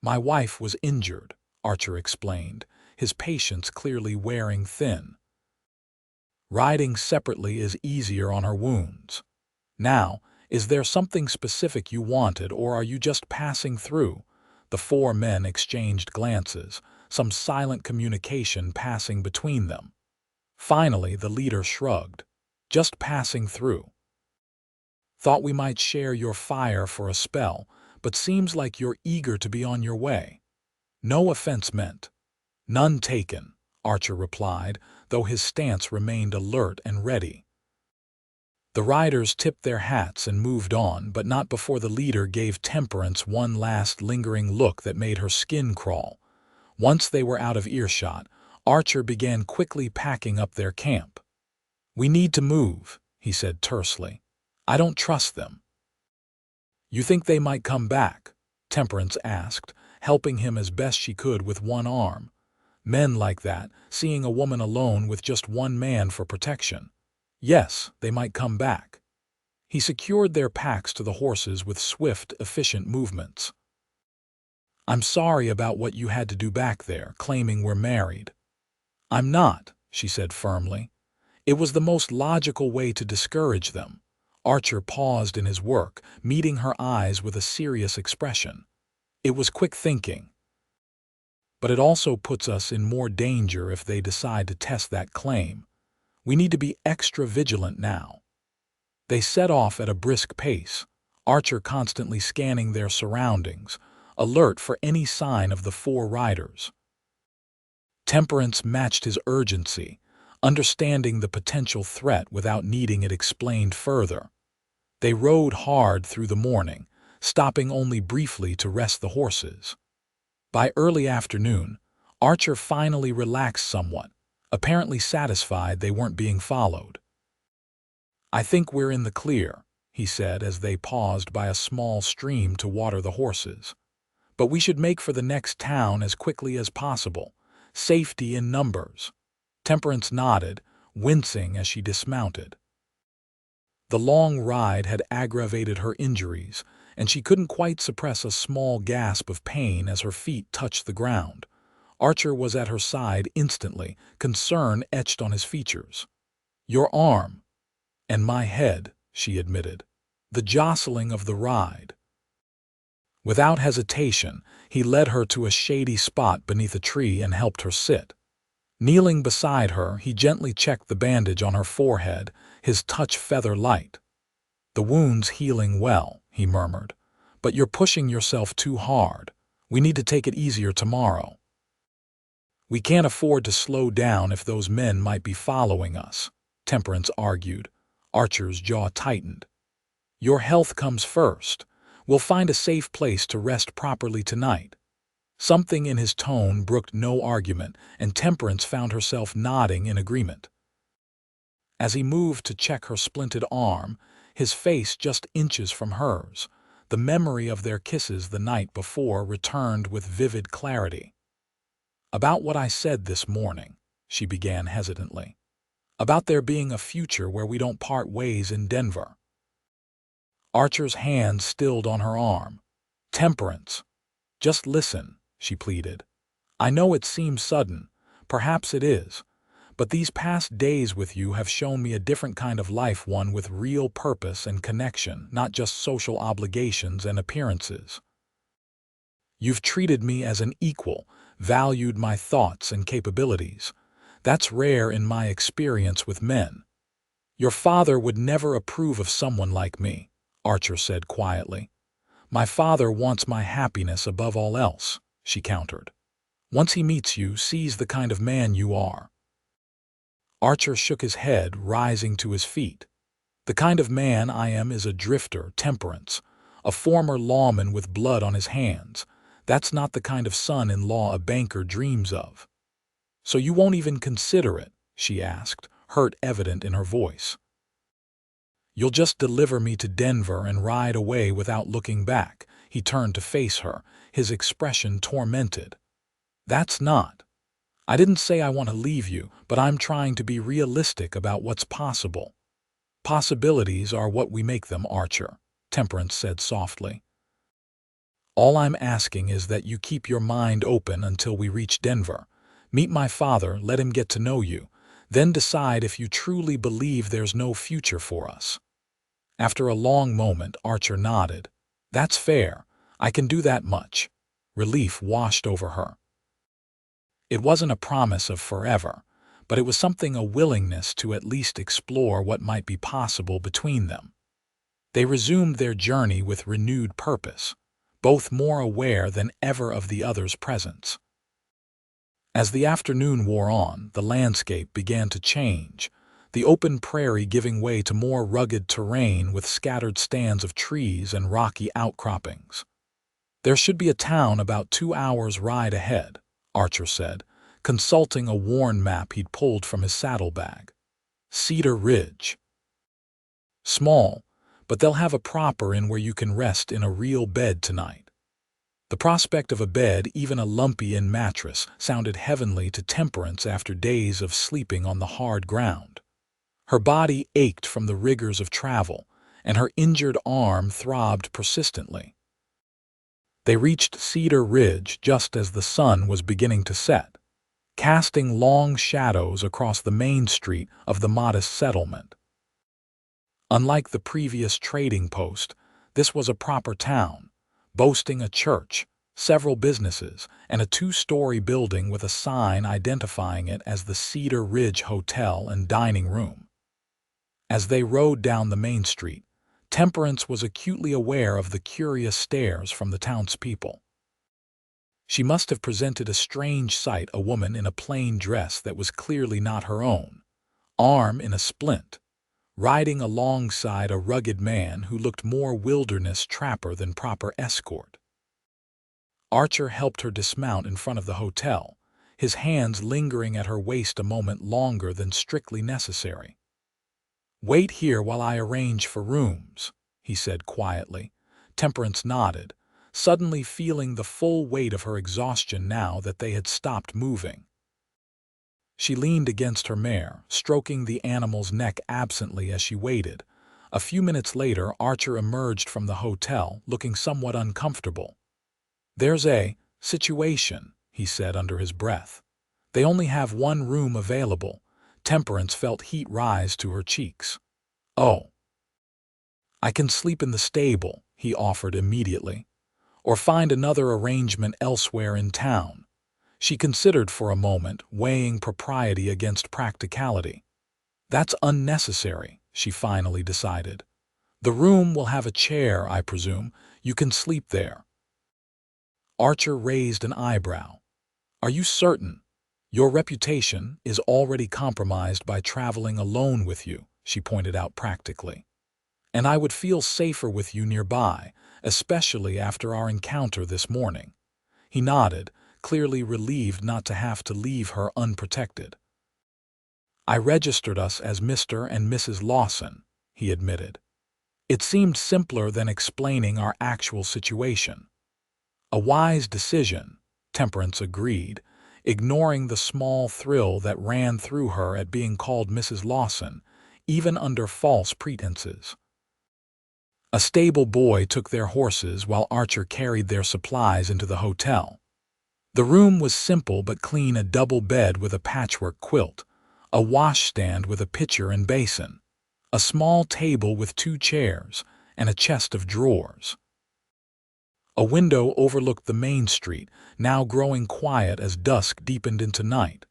"My wife was injured," Archer explained, his patience clearly wearing thin. "Riding separately is easier on her wounds. Now, is there something specific you wanted, or are you just passing through?" The 4 men exchanged glances, some silent communication passing between them. Finally, the leader shrugged. "Just passing through. Thought we might share your fire for a spell, but seems like you're eager to be on your way." "No offense meant." "None taken," Archer replied, though his stance remained alert and ready. The riders tipped their hats and moved on, but not before the leader gave Temperance one last lingering look that made her skin crawl. Once they were out of earshot, Archer began quickly packing up their camp. "We need to move," he said tersely. "I don't trust them." "You think they might come back?" Temperance asked, helping him as best she could with one arm. Men like that, seeing a woman alone with just one man for protection. Yes, they might come back. He secured their packs to the horses with swift, efficient movements. "I'm sorry about what you had to do back there, claiming we're married." "I'm not," she said firmly. It was the most logical way to discourage them. Archer paused in his work, meeting her eyes with a serious expression. It was quick thinking. "But it also puts us in more danger if they decide to test that claim. We need to be extra vigilant now." They set off at a brisk pace, Archer constantly scanning their surroundings, alert for any sign of the four riders. Temperance matched his urgency, understanding the potential threat without needing it explained further. They rode hard through the morning, stopping only briefly to rest the horses. By early afternoon, Archer finally relaxed somewhat, apparently satisfied they weren't being followed. "I think we're in the clear," he said as they paused by a small stream to water the horses. "But we should make for the next town as quickly as possible. Safety in numbers." Temperance nodded, wincing as she dismounted. The long ride had aggravated her injuries, and she couldn't quite suppress a small gasp of pain as her feet touched the ground. Archer was at her side instantly, concern etched on his features. "Your arm." "And my head," she admitted. "The jostling of the ride." Without hesitation, he led her to a shady spot beneath a tree and helped her sit. Kneeling beside her, he gently checked the bandage on her forehead, his touch feather light. "The wound's healing well," he murmured, "but you're pushing yourself too hard. We need to take it easier tomorrow." "We can't afford to slow down if those men might be following us," Temperance argued. Archer's jaw tightened. "Your health comes first. We'll find a safe place to rest properly tonight." Something in his tone brooked no argument, and Temperance found herself nodding in agreement. As he moved to check her splinted arm, his face just inches from hers, the memory of their kisses the night before returned with vivid clarity. "About what I said this morning," she began hesitantly. "About there being a future where we don't part ways in Denver." Archer's hand stilled on her arm. "Temperance, just listen," she pleaded. "I know it seems sudden, perhaps it is, but these past days with you have shown me a different kind of life, one with real purpose and connection, not just social obligations and appearances. You've treated me as an equal, valued my thoughts and capabilities. That's rare in my experience with men. Your father would never approve of someone like me," Archer said quietly. "My father wants my happiness above all else," she countered. "Once he meets you, sees the kind of man you are." Archer shook his head, rising to his feet. "The kind of man I am is a drifter, Temperance, a former lawman with blood on his hands. That's not the kind of son-in-law a banker dreams of." "So you won't even consider it?" she asked, hurt evident in her voice. "You'll just deliver me to Denver and ride away without looking back?" He turned to face her, his expression tormented. "That's not. I didn't say I want to leave you, but I'm trying to be realistic about what's possible." "Possibilities are what we make them, Archer," Temperance said softly. "All I'm asking is that you keep your mind open until we reach Denver. Meet my father, let him get to know you, then decide if you truly believe there's no future for us." After a long moment, Archer nodded. "That's fair. I can do that much." Relief washed over her. It wasn't a promise of forever, but it was something, a willingness to at least explore what might be possible between them. They resumed their journey with renewed purpose, both more aware than ever of the other's presence. As the afternoon wore on, the landscape began to change, the open prairie giving way to more rugged terrain with scattered stands of trees and rocky outcroppings. "There should be a town about 2 hours' ride ahead," Archer said, consulting a worn map he'd pulled from his saddlebag. "Cedar Ridge. Small, but they'll have a proper inn where you can rest in a real bed tonight." The prospect of a bed, even a lumpy-in mattress, sounded heavenly to Temperance after days of sleeping on the hard ground. Her body ached from the rigors of travel, and her injured arm throbbed persistently. They reached Cedar Ridge just as the sun was beginning to set, casting long shadows across the main street of the modest settlement. Unlike the previous trading post, this was a proper town, boasting a church, several businesses, and a two-story building with a sign identifying it as the Cedar Ridge Hotel and Dining Room. As they rode down the main street, Temperance was acutely aware of the curious stares from the townspeople. She must have presented a strange sight, a woman in a plain dress that was clearly not her own, arm in a splint, riding alongside a rugged man who looked more wilderness trapper than proper escort. Archer helped her dismount in front of the hotel, his hands lingering at her waist a moment longer than strictly necessary. "Wait here while I arrange for rooms," he said quietly. Temperance nodded, suddenly feeling the full weight of her exhaustion now that they had stopped moving. She leaned against her mare, stroking the animal's neck absently as she waited. A few minutes later, Archer emerged from the hotel, looking somewhat uncomfortable. "There's a situation," he said under his breath. "They only have one room available." Temperance felt heat rise to her cheeks. "Oh." "I can sleep in the stable," he offered immediately, "or find another arrangement elsewhere in town." She considered for a moment, weighing propriety against practicality. "That's unnecessary," she finally decided. "The room will have a chair, I presume. You can sleep there." Archer raised an eyebrow. "Are you certain? Your reputation is already compromised by traveling alone with you," she pointed out practically. "And I would feel safer with you nearby, especially after our encounter this morning." He nodded, clearly relieved not to have to leave her unprotected. "I registered us as Mr. and Mrs. Lawson," he admitted. "It seemed simpler than explaining our actual situation." "A wise decision," Temperance agreed, ignoring the small thrill that ran through her at being called Mrs. Lawson, even under false pretenses. A stable boy took their horses while Archer carried their supplies into the hotel. The room was simple but clean: a double bed with a patchwork quilt, a washstand with a pitcher and basin, a small table with 2 chairs, and a chest of drawers. A window overlooked the main street, now growing quiet as dusk deepened into night.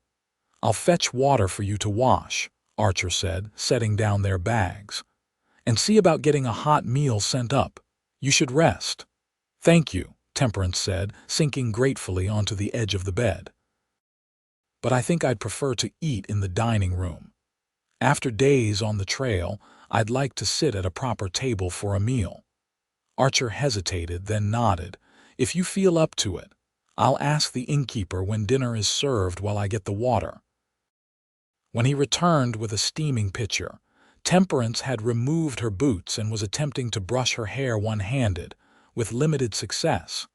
"I'll fetch water for you to wash," Archer said, setting down their bags. "And see about getting a hot meal sent up. You should rest." "Thank you," Temperance said, sinking gratefully onto the edge of the bed. "But I think I'd prefer to eat in the dining room. After days on the trail, I'd like to sit at a proper table for a meal." Archer hesitated, then nodded. "If you feel up to it, I'll ask the innkeeper when dinner is served while I get the water." When he returned with a steaming pitcher, Temperance had removed her boots and was attempting to brush her hair one-handed, with limited success.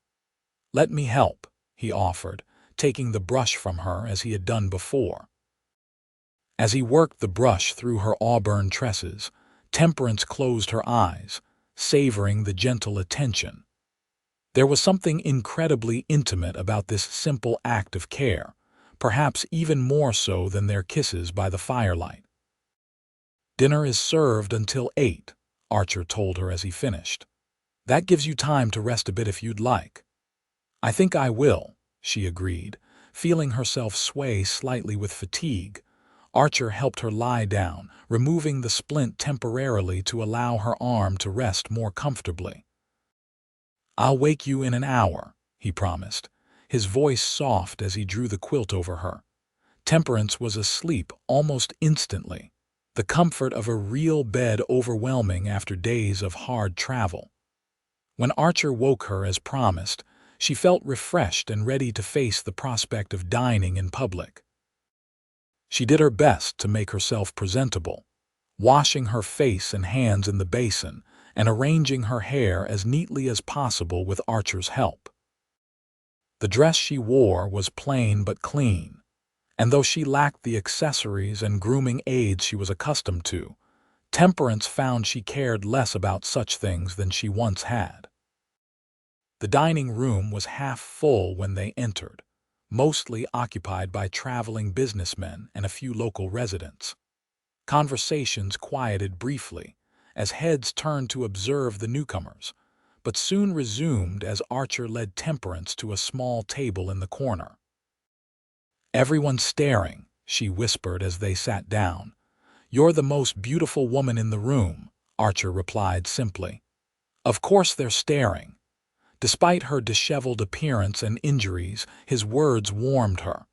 "Let me help," he offered, taking the brush from her as he had done before. As he worked the brush through her auburn tresses, Temperance closed her eyes, savoring the gentle attention. There was something incredibly intimate about this simple act of care, perhaps even more so than their kisses by the firelight. "Dinner is served until 8, Archer told her as he finished. "That gives you time to rest a bit if you'd like." "I think I will," she agreed, feeling herself sway slightly with fatigue. Archer helped her lie down, removing the splint temporarily to allow her arm to rest more comfortably. "I'll wake you in an hour," he promised, his voice soft as he drew the quilt over her. Temperance was asleep almost instantly, the comfort of a real bed overwhelming after days of hard travel. When Archer woke her as promised, she felt refreshed and ready to face the prospect of dining in public. She did her best to make herself presentable, washing her face and hands in the basin and arranging her hair as neatly as possible with Archer's help. The dress she wore was plain but clean, and though she lacked the accessories and grooming aids she was accustomed to, Temperance found she cared less about such things than she once had. The dining room was half full when they entered, mostly occupied by traveling businessmen and a few local residents. Conversations quieted briefly, as heads turned to observe the newcomers, but soon resumed as Archer led Temperance to a small table in the corner. "Everyone's staring," she whispered as they sat down. "You're the most beautiful woman in the room," Archer replied simply. Of course they're staring. Despite her disheveled appearance and injuries, his words warmed her.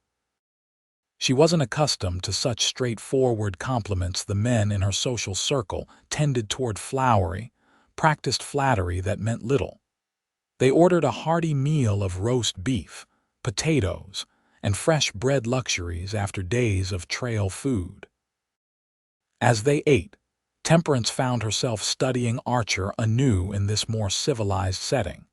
She wasn't accustomed to such straightforward compliments. The men in her social circle tended toward flowery, practiced flattery that meant little. They ordered a hearty meal of roast beef, potatoes, and fresh bread luxuries after days of trail food. As they ate, Temperance found herself studying Archer anew in this more civilized setting.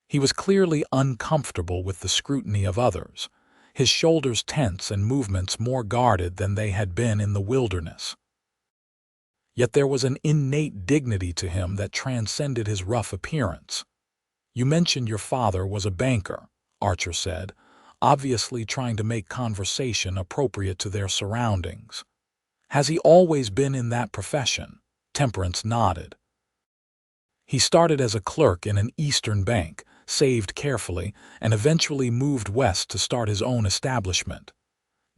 He was clearly uncomfortable with the scrutiny of others, his shoulders tense and movements more guarded than they had been in the wilderness. Yet there was an innate dignity to him that transcended his rough appearance. "You mentioned your father was a banker," Archer said, obviously trying to make conversation appropriate to their surroundings. "Has he always been in that profession?" Temperance nodded. "He started as a clerk in an Eastern bank, saved carefully, and eventually moved west to start his own establishment.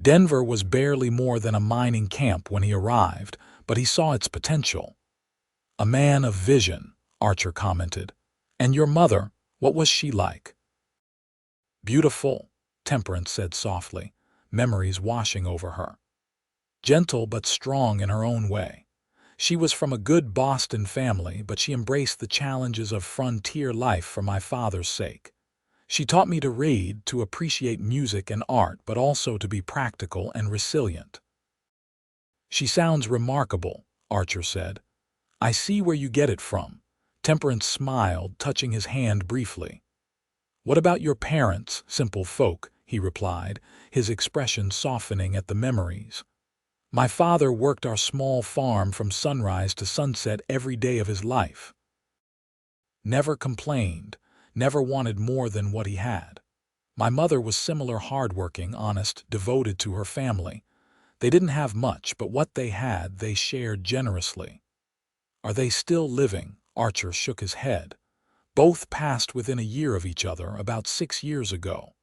Denver was barely more than a mining camp when he arrived, but he saw its potential." "A man of vision," Archer commented. "And your mother, what was she like?" "Beautiful," Temperance said softly, memories washing over her. "Gentle but strong in her own way. She was from a good Boston family, but she embraced the challenges of frontier life for my father's sake. She taught me to read, to appreciate music and art, but also to be practical and resilient." "She sounds remarkable," Archer said. "I see where you get it from." Temperance smiled, touching his hand briefly. "What about your parents, simple folk?" he replied, his expression softening at the memories. "My father worked our small farm from sunrise to sunset every day of his life. Never complained, never wanted more than what he had. My mother was similar, hardworking, honest, devoted to her family. They didn't have much, but what they had they shared generously." "Are they still living?" Archer shook his head. "Both passed within a year of each other, about 6 years ago.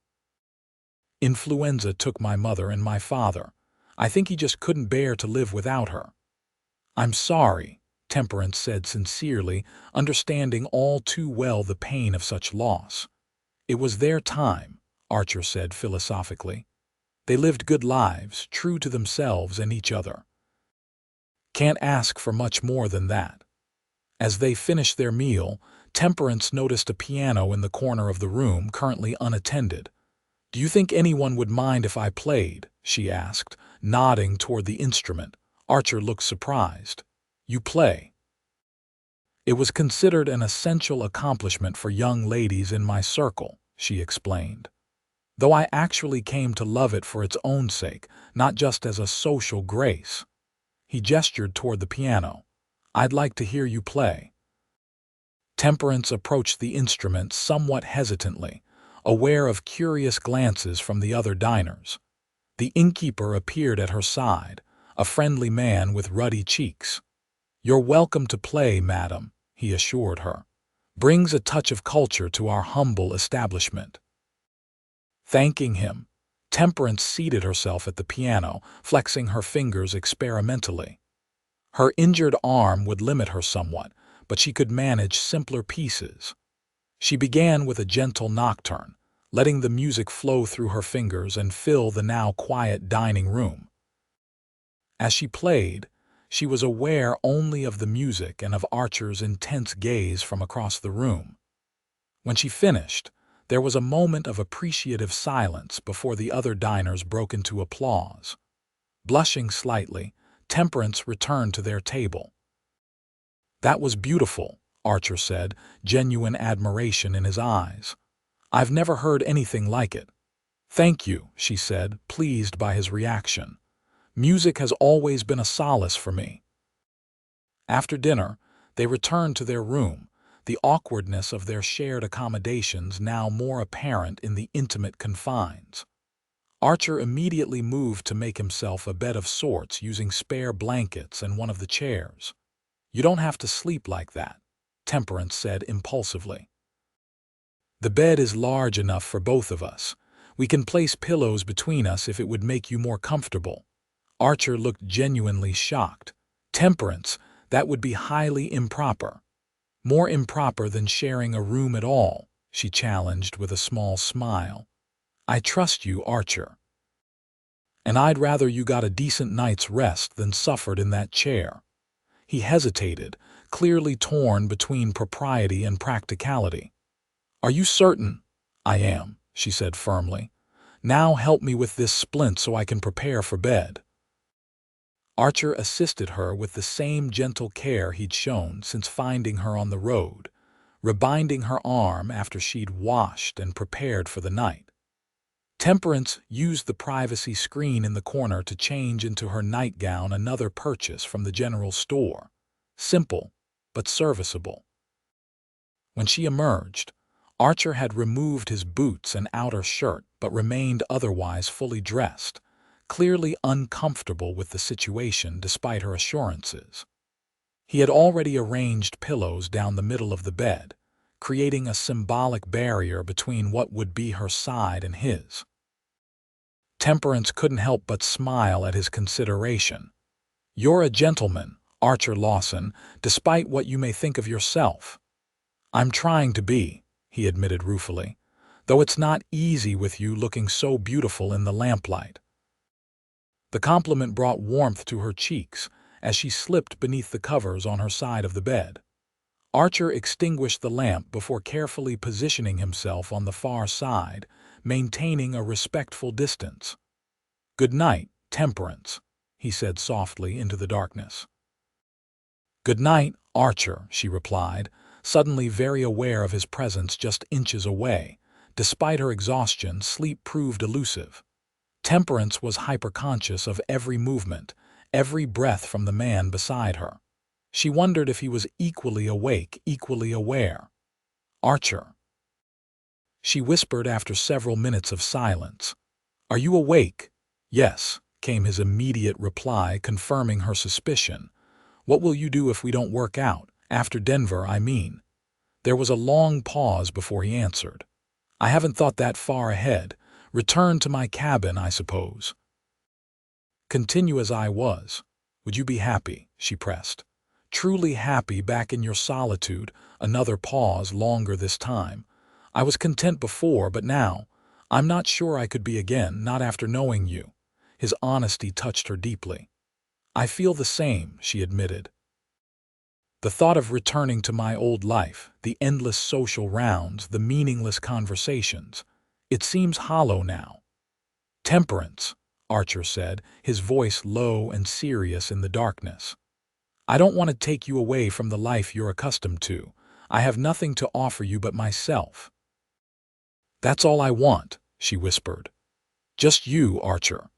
Influenza took my mother and my father. I think he just couldn't bear to live without her." "I'm sorry," Temperance said sincerely, understanding all too well the pain of such loss. "It was their time," Archer said philosophically. "They lived good lives, true to themselves and each other. Can't ask for much more than that." As they finished their meal, Temperance noticed a piano in the corner of the room, currently unattended. "Do you think anyone would mind if I played?" she asked, nodding toward the instrument. Archer looked surprised. "You play?" "It was considered an essential accomplishment for young ladies in my circle," she explained. "Though I actually came to love it for its own sake, not just as a social grace." He gestured toward the piano. "I'd like to hear you play." Temperance approached the instrument somewhat hesitantly, aware of curious glances from the other diners. The innkeeper appeared at her side, a friendly man with ruddy cheeks. "You're welcome to play, madam," he assured her. "Brings a touch of culture to our humble establishment." Thanking him, Temperance seated herself at the piano, flexing her fingers experimentally. Her injured arm would limit her somewhat, but she could manage simpler pieces. She began with a gentle nocturne, letting the music flow through her fingers and fill the now quiet dining room. As she played, she was aware only of the music and of Archer's intense gaze from across the room. When she finished, there was a moment of appreciative silence before the other diners broke into applause. Blushing slightly, Temperance returned to their table. "That was beautiful," Archer said, genuine admiration in his eyes. I've never heard anything like it. Thank you, she said, pleased by his reaction. Music has always been a solace for me. After dinner, they returned to their room, the awkwardness of their shared accommodations now more apparent in the intimate confines. Archer immediately moved to make himself a bed of sorts using spare blankets and one of the chairs. You don't have to sleep like that, Temperance said impulsively. The bed is large enough for both of us. We can place pillows between us if it would make you more comfortable. Archer looked genuinely shocked. Temperance, that would be highly improper. More improper than sharing a room at all, she challenged with a small smile. I trust you, Archer. And I'd rather you got a decent night's rest than suffered in that chair. He hesitated, clearly torn between propriety and practicality. Are you certain? I am, she said firmly. Now help me with this splint so I can prepare for bed. Archer assisted her with the same gentle care he'd shown since finding her on the road, rebinding her arm after she'd washed and prepared for the night. Temperance used the privacy screen in the corner to change into her nightgown, another purchase from the general store. Simple, but serviceable. When she emerged, Archer had removed his boots and outer shirt but remained otherwise fully dressed, clearly uncomfortable with the situation despite her assurances. He had already arranged pillows down the middle of the bed, creating a symbolic barrier between what would be her side and his. Temperance couldn't help but smile at his consideration. You're a gentleman, Archer Lawson, despite what you may think of yourself. I'm trying to be, he admitted ruefully, though it's not easy with you looking so beautiful in the lamplight. The compliment brought warmth to her cheeks as she slipped beneath the covers on her side of the bed. Archer extinguished the lamp before carefully positioning himself on the far side, maintaining a respectful distance. Good night, Temperance, he said softly into the darkness. Good night, Archer, she replied, suddenly very aware of his presence just inches away. Despite her exhaustion, sleep proved elusive. Temperance was hyperconscious of every movement, every breath from the man beside her. She wondered if he was equally awake, equally aware. Archer, she whispered after several minutes of silence. Are you awake? Yes, came his immediate reply, confirming her suspicion. What will you do if we don't work out? After Denver, I mean. There was a long pause before he answered. I haven't thought that far ahead. Return to my cabin, I suppose. Continue as I was. Would you be happy? She pressed. Truly happy back in your solitude. Another pause, longer this time. I was content before, but now, I'm not sure I could be again, not after knowing you. His honesty touched her deeply. I feel the same, she admitted. The thought of returning to my old life, the endless social rounds, the meaningless conversations, it seems hollow now. Temperance, Archer said, his voice low and serious in the darkness. I don't want to take you away from the life you're accustomed to. I have nothing to offer you but myself. That's all I want, she whispered. Just you, Archer.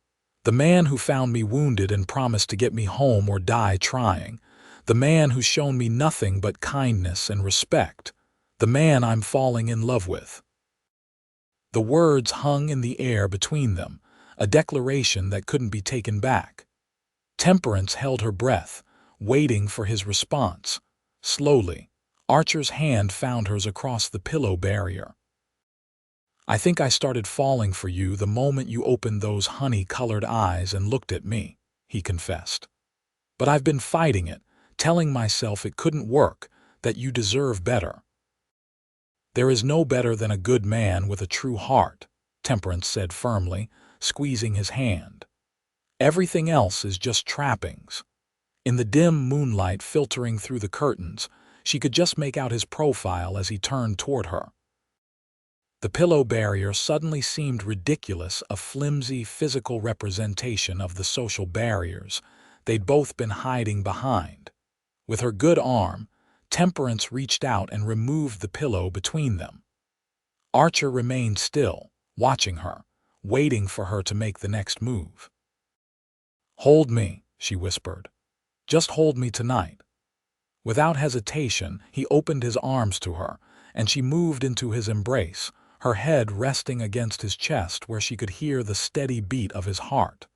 The man who found me wounded and promised to get me home or die trying. The man who's shown me nothing but kindness and respect. The man I'm falling in love with. The words hung in the air between them, a declaration that couldn't be taken back. Temperance held her breath, waiting for his response. Slowly, Archer's hand found hers across the pillow barrier. I think I started falling for you the moment you opened those honey-colored eyes and looked at me, he confessed. But I've been fighting it, telling myself it couldn't work, that you deserve better. There is no better than a good man with a true heart, Temperance said firmly, squeezing his hand. Everything else is just trappings. In the dim moonlight filtering through the curtains, she could just make out his profile as he turned toward her. The pillow barrier suddenly seemed ridiculous, a flimsy physical representation of the social barriers they'd both been hiding behind. With her good arm, Temperance reached out and removed the pillow between them. Archer remained still, watching her, waiting for her to make the next move. "Hold me," she whispered. "Just hold me tonight." Without hesitation, he opened his arms to her, and she moved into his embrace, her head resting against his chest where she could hear the steady beat of his heart.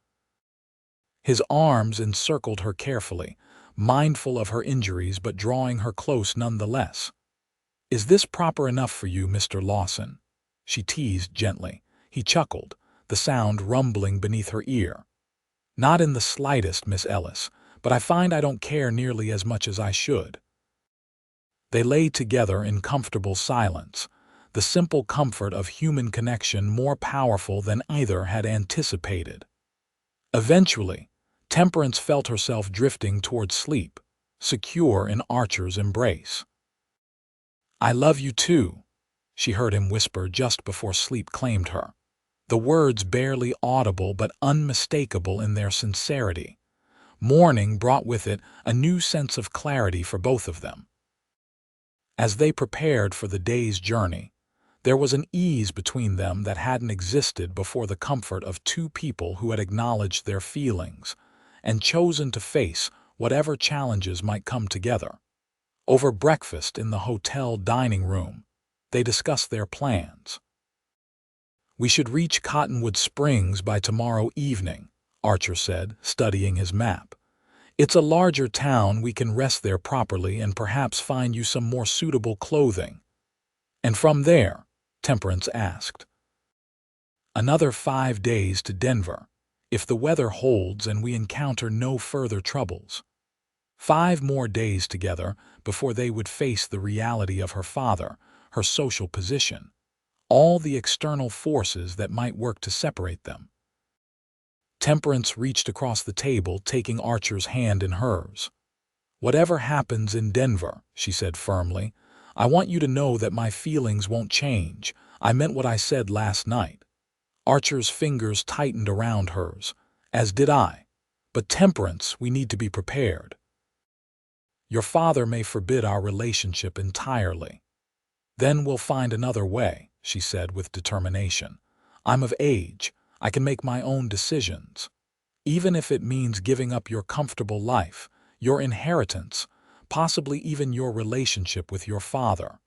His arms encircled her carefully, mindful of her injuries but drawing her close nonetheless. "Is this proper enough for you, Mr. Lawson?" she teased gently. He chuckled, the sound rumbling beneath her ear. "Not in the slightest, Miss Ellis, but I find I don't care nearly as much as I should." They lay together in comfortable silence, the simple comfort of human connection more powerful than either had anticipated. Eventually, Temperance felt herself drifting toward sleep, secure in Archer's embrace. "I love you too," she heard him whisper just before sleep claimed her, the words barely audible but unmistakable in their sincerity. Morning brought with it a new sense of clarity for both of them. As they prepared for the day's journey, there was an ease between them that hadn't existed before, the comfort of two people who had acknowledged their feelings and chosen to face whatever challenges might come together. Over breakfast in the hotel dining room, they discussed their plans. "We should reach Cottonwood Springs by tomorrow evening," Archer said, studying his map. "It's a larger town, we can rest there properly and perhaps find you some more suitable clothing." "And from there?" Temperance asked. "Another 5 days to Denver, if the weather holds and we encounter no further troubles." 5 more days together before they would face the reality of her father, her social position, all the external forces that might work to separate them. Temperance reached across the table, taking Archer's hand in hers. "Whatever happens in Denver," she said firmly, "I want you to know that my feelings won't change. I meant what I said last night." Archer's fingers tightened around hers, as did I. "But Temperance, we need to be prepared. Your father may forbid our relationship entirely. Then we'll find another way," she said with determination. "I'm of age. I can make my own decisions. Even if it means giving up your comfortable life, your inheritance, possibly even your relationship with your father."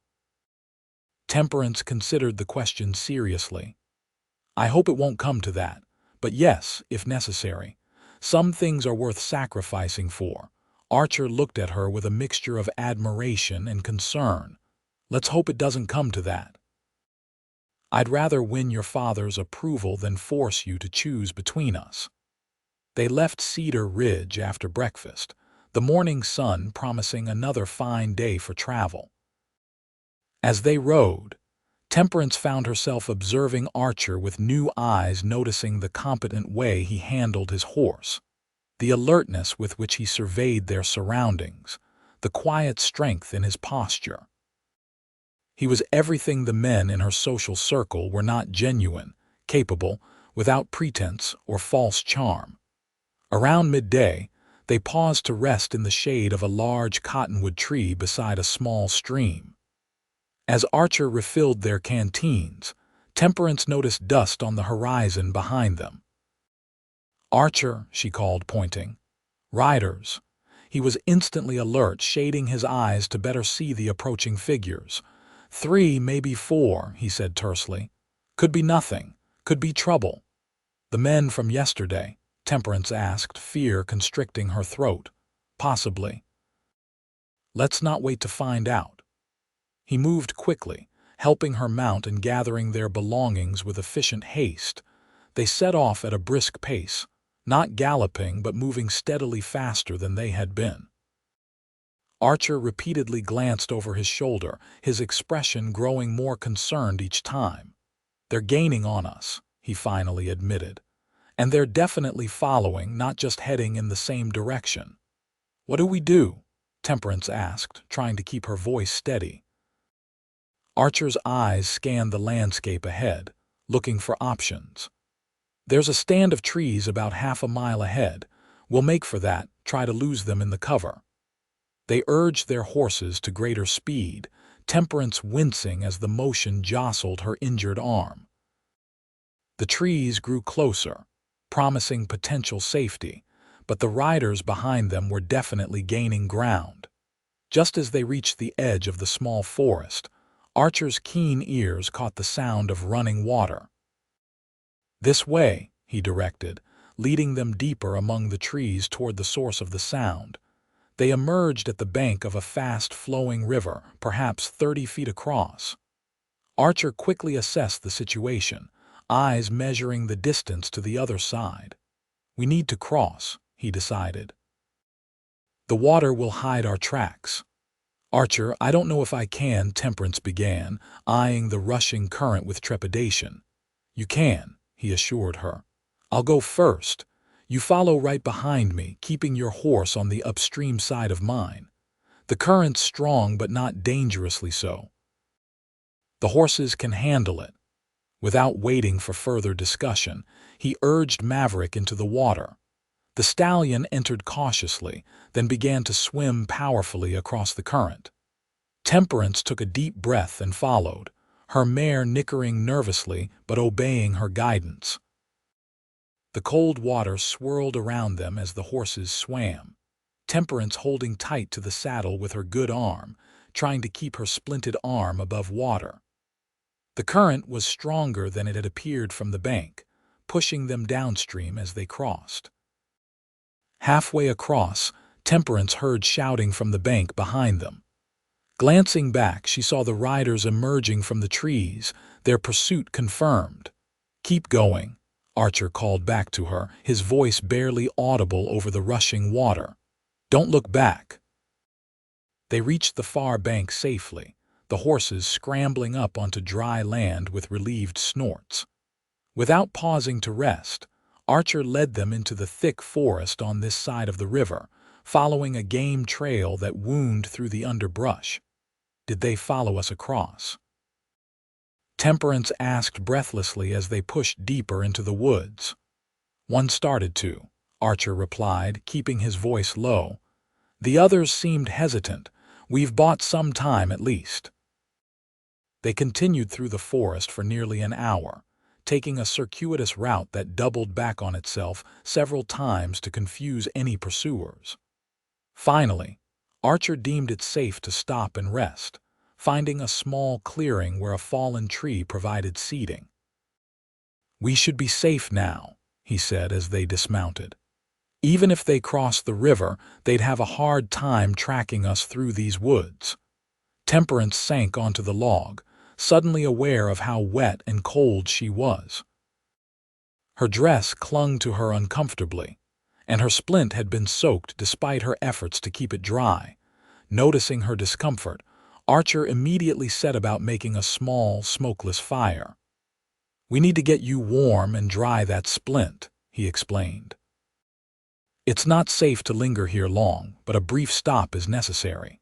Temperance considered the question seriously. "I hope it won't come to that, but yes, if necessary. Some things are worth sacrificing for." Archer looked at her with a mixture of admiration and concern. "Let's hope it doesn't come to that. I'd rather win your father's approval than force you to choose between us." They left Cedar Ridge after breakfast, the morning sun promising another fine day for travel. As they rode, Temperance found herself observing Archer with new eyes, noticing the competent way he handled his horse, the alertness with which he surveyed their surroundings, the quiet strength in his posture. He was everything the men in her social circle were not: genuine, capable, without pretense or false charm. Around midday, they paused to rest in the shade of a large cottonwood tree beside a small stream. As Archer refilled their canteens, Temperance noticed dust on the horizon behind them. "Archer," she called, pointing. "Riders." He was instantly alert, shading his eyes to better see the approaching figures. 3, maybe 4, he said tersely. "Could be nothing. Could be trouble." "The men from yesterday?" Temperance asked, fear constricting her throat. "Possibly." "Let's not wait to find out." He moved quickly, helping her mount and gathering their belongings with efficient haste. They set off at a brisk pace, not galloping but moving steadily faster than they had been. Archer repeatedly glanced over his shoulder, his expression growing more concerned each time. "They're gaining on us," he finally admitted. "And they're definitely following, not just heading in the same direction." "What do we do?" Temperance asked, trying to keep her voice steady. Archer's eyes scanned the landscape ahead, looking for options. "There's a stand of trees about half a mile ahead. We'll make for that, try to lose them in the cover." They urged their horses to greater speed, Temperance wincing as the motion jostled her injured arm. The trees grew closer, promising potential safety, but the riders behind them were definitely gaining ground. Just as they reached the edge of the small forest, Archer's keen ears caught the sound of running water. "This way," he directed, leading them deeper among the trees toward the source of the sound. They emerged at the bank of a fast-flowing river, perhaps 30 feet across. Archer quickly assessed the situation, eyes measuring the distance to the other side. "We need to cross," he decided. "The water will hide our tracks." "Archer, I don't know if I can," Temperance began, eyeing the rushing current with trepidation. "You can," he assured her. "I'll go first. You follow right behind me, keeping your horse on the upstream side of mine. The current's strong but not dangerously so. The horses can handle it." Without waiting for further discussion, he urged Maverick into the water. The stallion entered cautiously, then began to swim powerfully across the current. Temperance took a deep breath and followed, her mare nickering nervously but obeying her guidance. The cold water swirled around them as the horses swam, Temperance holding tight to the saddle with her good arm, trying to keep her splinted arm above water. The current was stronger than it had appeared from the bank, pushing them downstream as they crossed. Halfway across, Temperance heard shouting from the bank behind them. Glancing back, she saw the riders emerging from the trees, their pursuit confirmed. "Keep going," Archer called back to her, his voice barely audible over the rushing water. "Don't look back." They reached the far bank safely, the horses scrambling up onto dry land with relieved snorts. Without pausing to rest, Archer led them into the thick forest on this side of the river, following a game trail that wound through the underbrush. "Did they follow us across?" Temperance asked breathlessly as they pushed deeper into the woods. "One started to," Archer replied, keeping his voice low. "The others seemed hesitant. We've bought some time at least." They continued through the forest for nearly an hour, taking a circuitous route that doubled back on itself several times to confuse any pursuers. Finally, Archer deemed it safe to stop and rest, finding a small clearing where a fallen tree provided seating. "We should be safe now," he said as they dismounted. "Even if they crossed the river, they'd have a hard time tracking us through these woods." Temperance sank onto the log, suddenly aware of how wet and cold she was. Her dress clung to her uncomfortably, and her splint had been soaked despite her efforts to keep it dry. Noticing her discomfort, Archer immediately set about making a small, smokeless fire. "We need to get you warm and dry that splint," he explained. "It's not safe to linger here long, but a brief stop is necessary."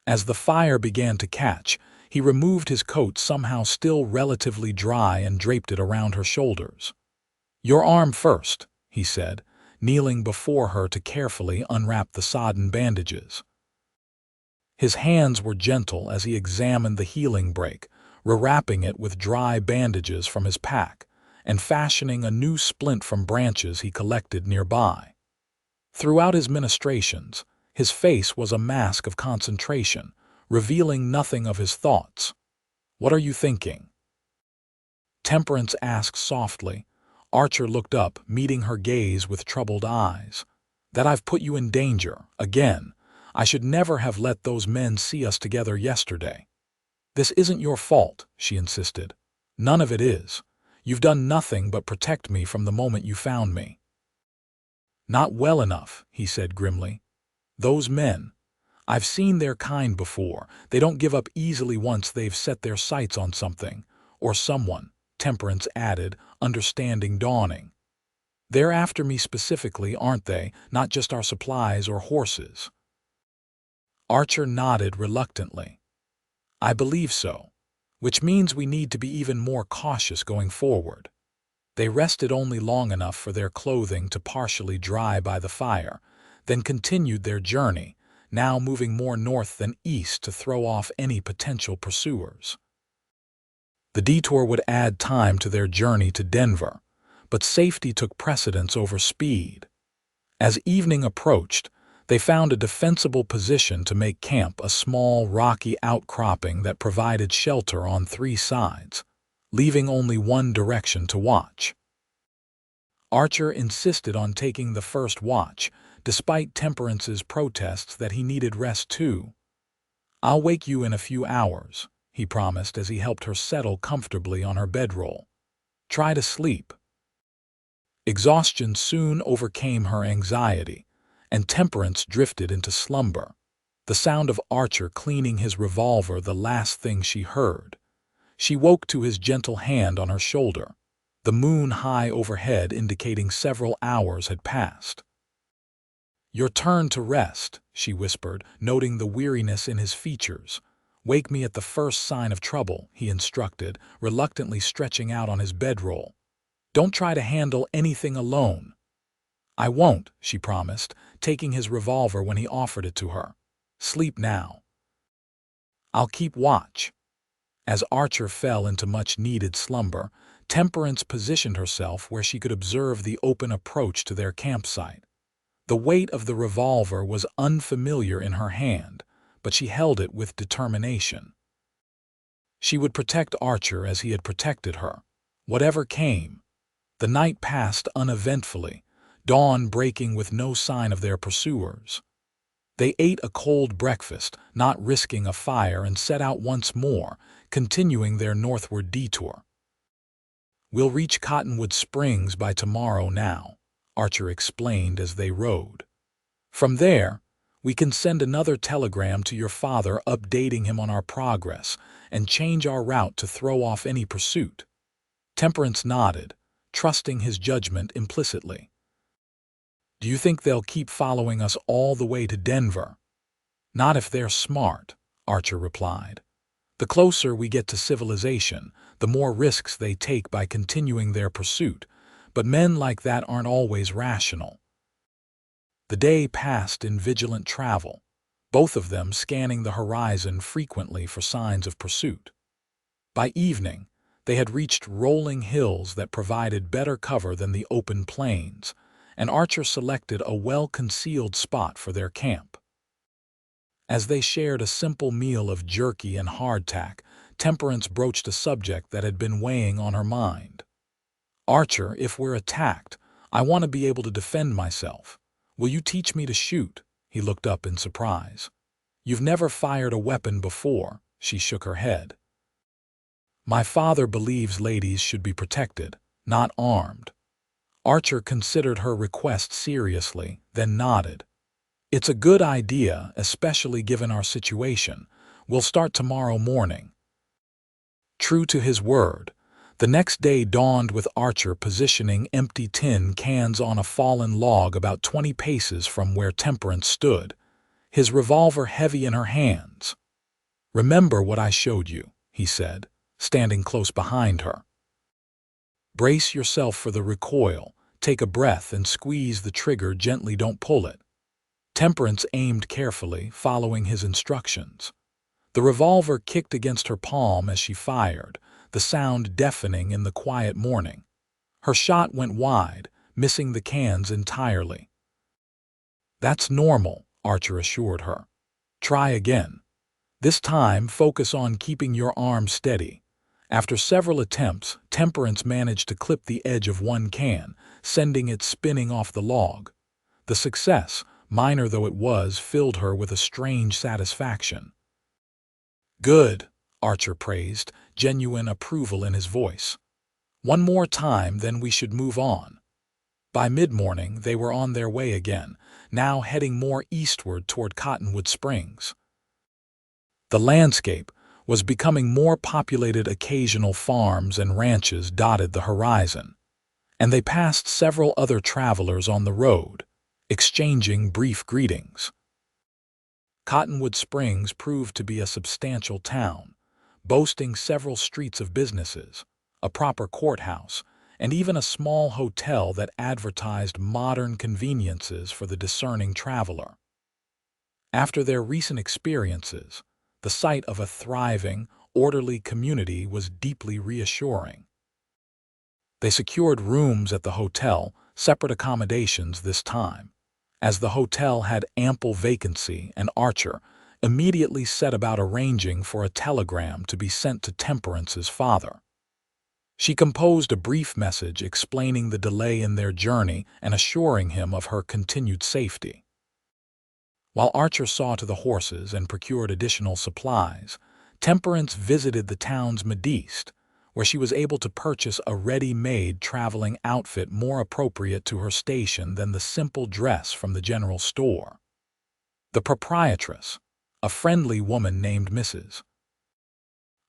As the fire began to catch, he removed his coat, somehow still relatively dry, and draped it around her shoulders. "Your arm first," he said, kneeling before her to carefully unwrap the sodden bandages. His hands were gentle as he examined the healing break, rewrapping it with dry bandages from his pack, and fashioning a new splint from branches he collected nearby. Throughout his ministrations, his face was a mask of concentration, revealing nothing of his thoughts. "What are you thinking?" Temperance asked softly. Archer looked up, meeting her gaze with troubled eyes. "That I've put you in danger, again. I should never have let those men see us together yesterday." "This isn't your fault," she insisted. "None of it is. You've done nothing but protect me from the moment you found me." "Not well enough," he said grimly. "Those men, I've seen their kind before. They don't give up easily once they've set their sights on something, or someone," Temperance added, understanding dawning. "They're after me specifically, aren't they, not just our supplies or horses?" Archer nodded reluctantly. "I believe so, which means we need to be even more cautious going forward." They rested only long enough for their clothing to partially dry by the fire, then continued their journey, now moving more north than east to throw off any potential pursuers. The detour would add time to their journey to Denver, but safety took precedence over speed. As evening approached, they found a defensible position to make camp, a small, rocky outcropping that provided shelter on 3 sides, leaving only one direction to watch. Archer insisted on taking the first watch, despite Temperance's protests that he needed rest too. "I'll wake you in a few hours," he promised as he helped her settle comfortably on her bedroll. "Try to sleep." Exhaustion soon overcame her anxiety, and Temperance drifted into slumber, the sound of Archer cleaning his revolver the last thing she heard. She woke to his gentle hand on her shoulder, the moon high overhead indicating several hours had passed. "Your turn to rest," she whispered, noting the weariness in his features. "Wake me at the first sign of trouble," he instructed, reluctantly stretching out on his bedroll. "Don't try to handle anything alone." "I won't," she promised, taking his revolver when he offered it to her. "Sleep now." "I'll keep watch." As Archer fell into much-needed slumber, Temperance positioned herself where she could observe the open approach to their campsite. The weight of the revolver was unfamiliar in her hand, but she held it with determination. She would protect Archer as he had protected her, whatever came. The night passed uneventfully, dawn breaking with no sign of their pursuers. They ate a cold breakfast, not risking a fire, and set out once more, continuing their northward detour. "We'll reach Cottonwood Springs by tomorrow now," Archer explained as they rode. "From there, we can send another telegram to your father updating him on our progress and change our route to throw off any pursuit." Temperance nodded, trusting his judgment implicitly. "Do you think they'll keep following us all the way to Denver?" "Not if they're smart," Archer replied. "The closer we get to civilization, the more risks they take by continuing their pursuit, but men like that aren't always rational." The day passed in vigilant travel, both of them scanning the horizon frequently for signs of pursuit. By evening, they had reached rolling hills that provided better cover than the open plains, and Archer selected a well-concealed spot for their camp. As they shared a simple meal of jerky and hardtack, Temperance broached a subject that had been weighing on her mind. "Archer, if we're attacked, I want to be able to defend myself. Will you teach me to shoot?" He looked up in surprise. "You've never fired a weapon before," she shook her head. "My father believes ladies should be protected, not armed." Archer considered her request seriously, then nodded. "It's a good idea, especially given our situation. We'll start tomorrow morning." True to his word, the next day dawned with Archer positioning empty tin cans on a fallen log about 20 paces from where Temperance stood, his revolver heavy in her hands. "Remember what I showed you," he said, standing close behind her. "Brace yourself for the recoil, take a breath and squeeze the trigger gently, don't pull it." Temperance aimed carefully, following his instructions. The revolver kicked against her palm as she fired, the sound deafening in the quiet morning. Her shot went wide, missing the cans entirely. "That's normal," Archer assured her. "Try again. This time, focus on keeping your arm steady." After several attempts, Temperance managed to clip the edge of one can, sending it spinning off the log. The success, minor though it was, filled her with a strange satisfaction. "Good," Archer praised, genuine approval in his voice. "One more time, then we should move on." By mid-morning, they were on their way again, now heading more eastward toward Cottonwood Springs. The landscape was becoming more populated. Occasional farms and ranches dotted the horizon, and they passed several other travelers on the road, exchanging brief greetings. Cottonwood Springs proved to be a substantial town, boasting several streets of businesses, a proper courthouse, and even a small hotel that advertised modern conveniences for the discerning traveler. After their recent experiences, the sight of a thriving, orderly community was deeply reassuring. They secured rooms at the hotel, separate accommodations this time, as the hotel had ample vacancy, and Archer immediately set about arranging for a telegram to be sent to Temperance's father. She composed a brief message explaining the delay in their journey and assuring him of her continued safety. While Archer saw to the horses and procured additional supplies, Temperance visited the town's modiste, where she was able to purchase a ready-made traveling outfit more appropriate to her station than the simple dress from the general store. The proprietress, a friendly woman named Mrs.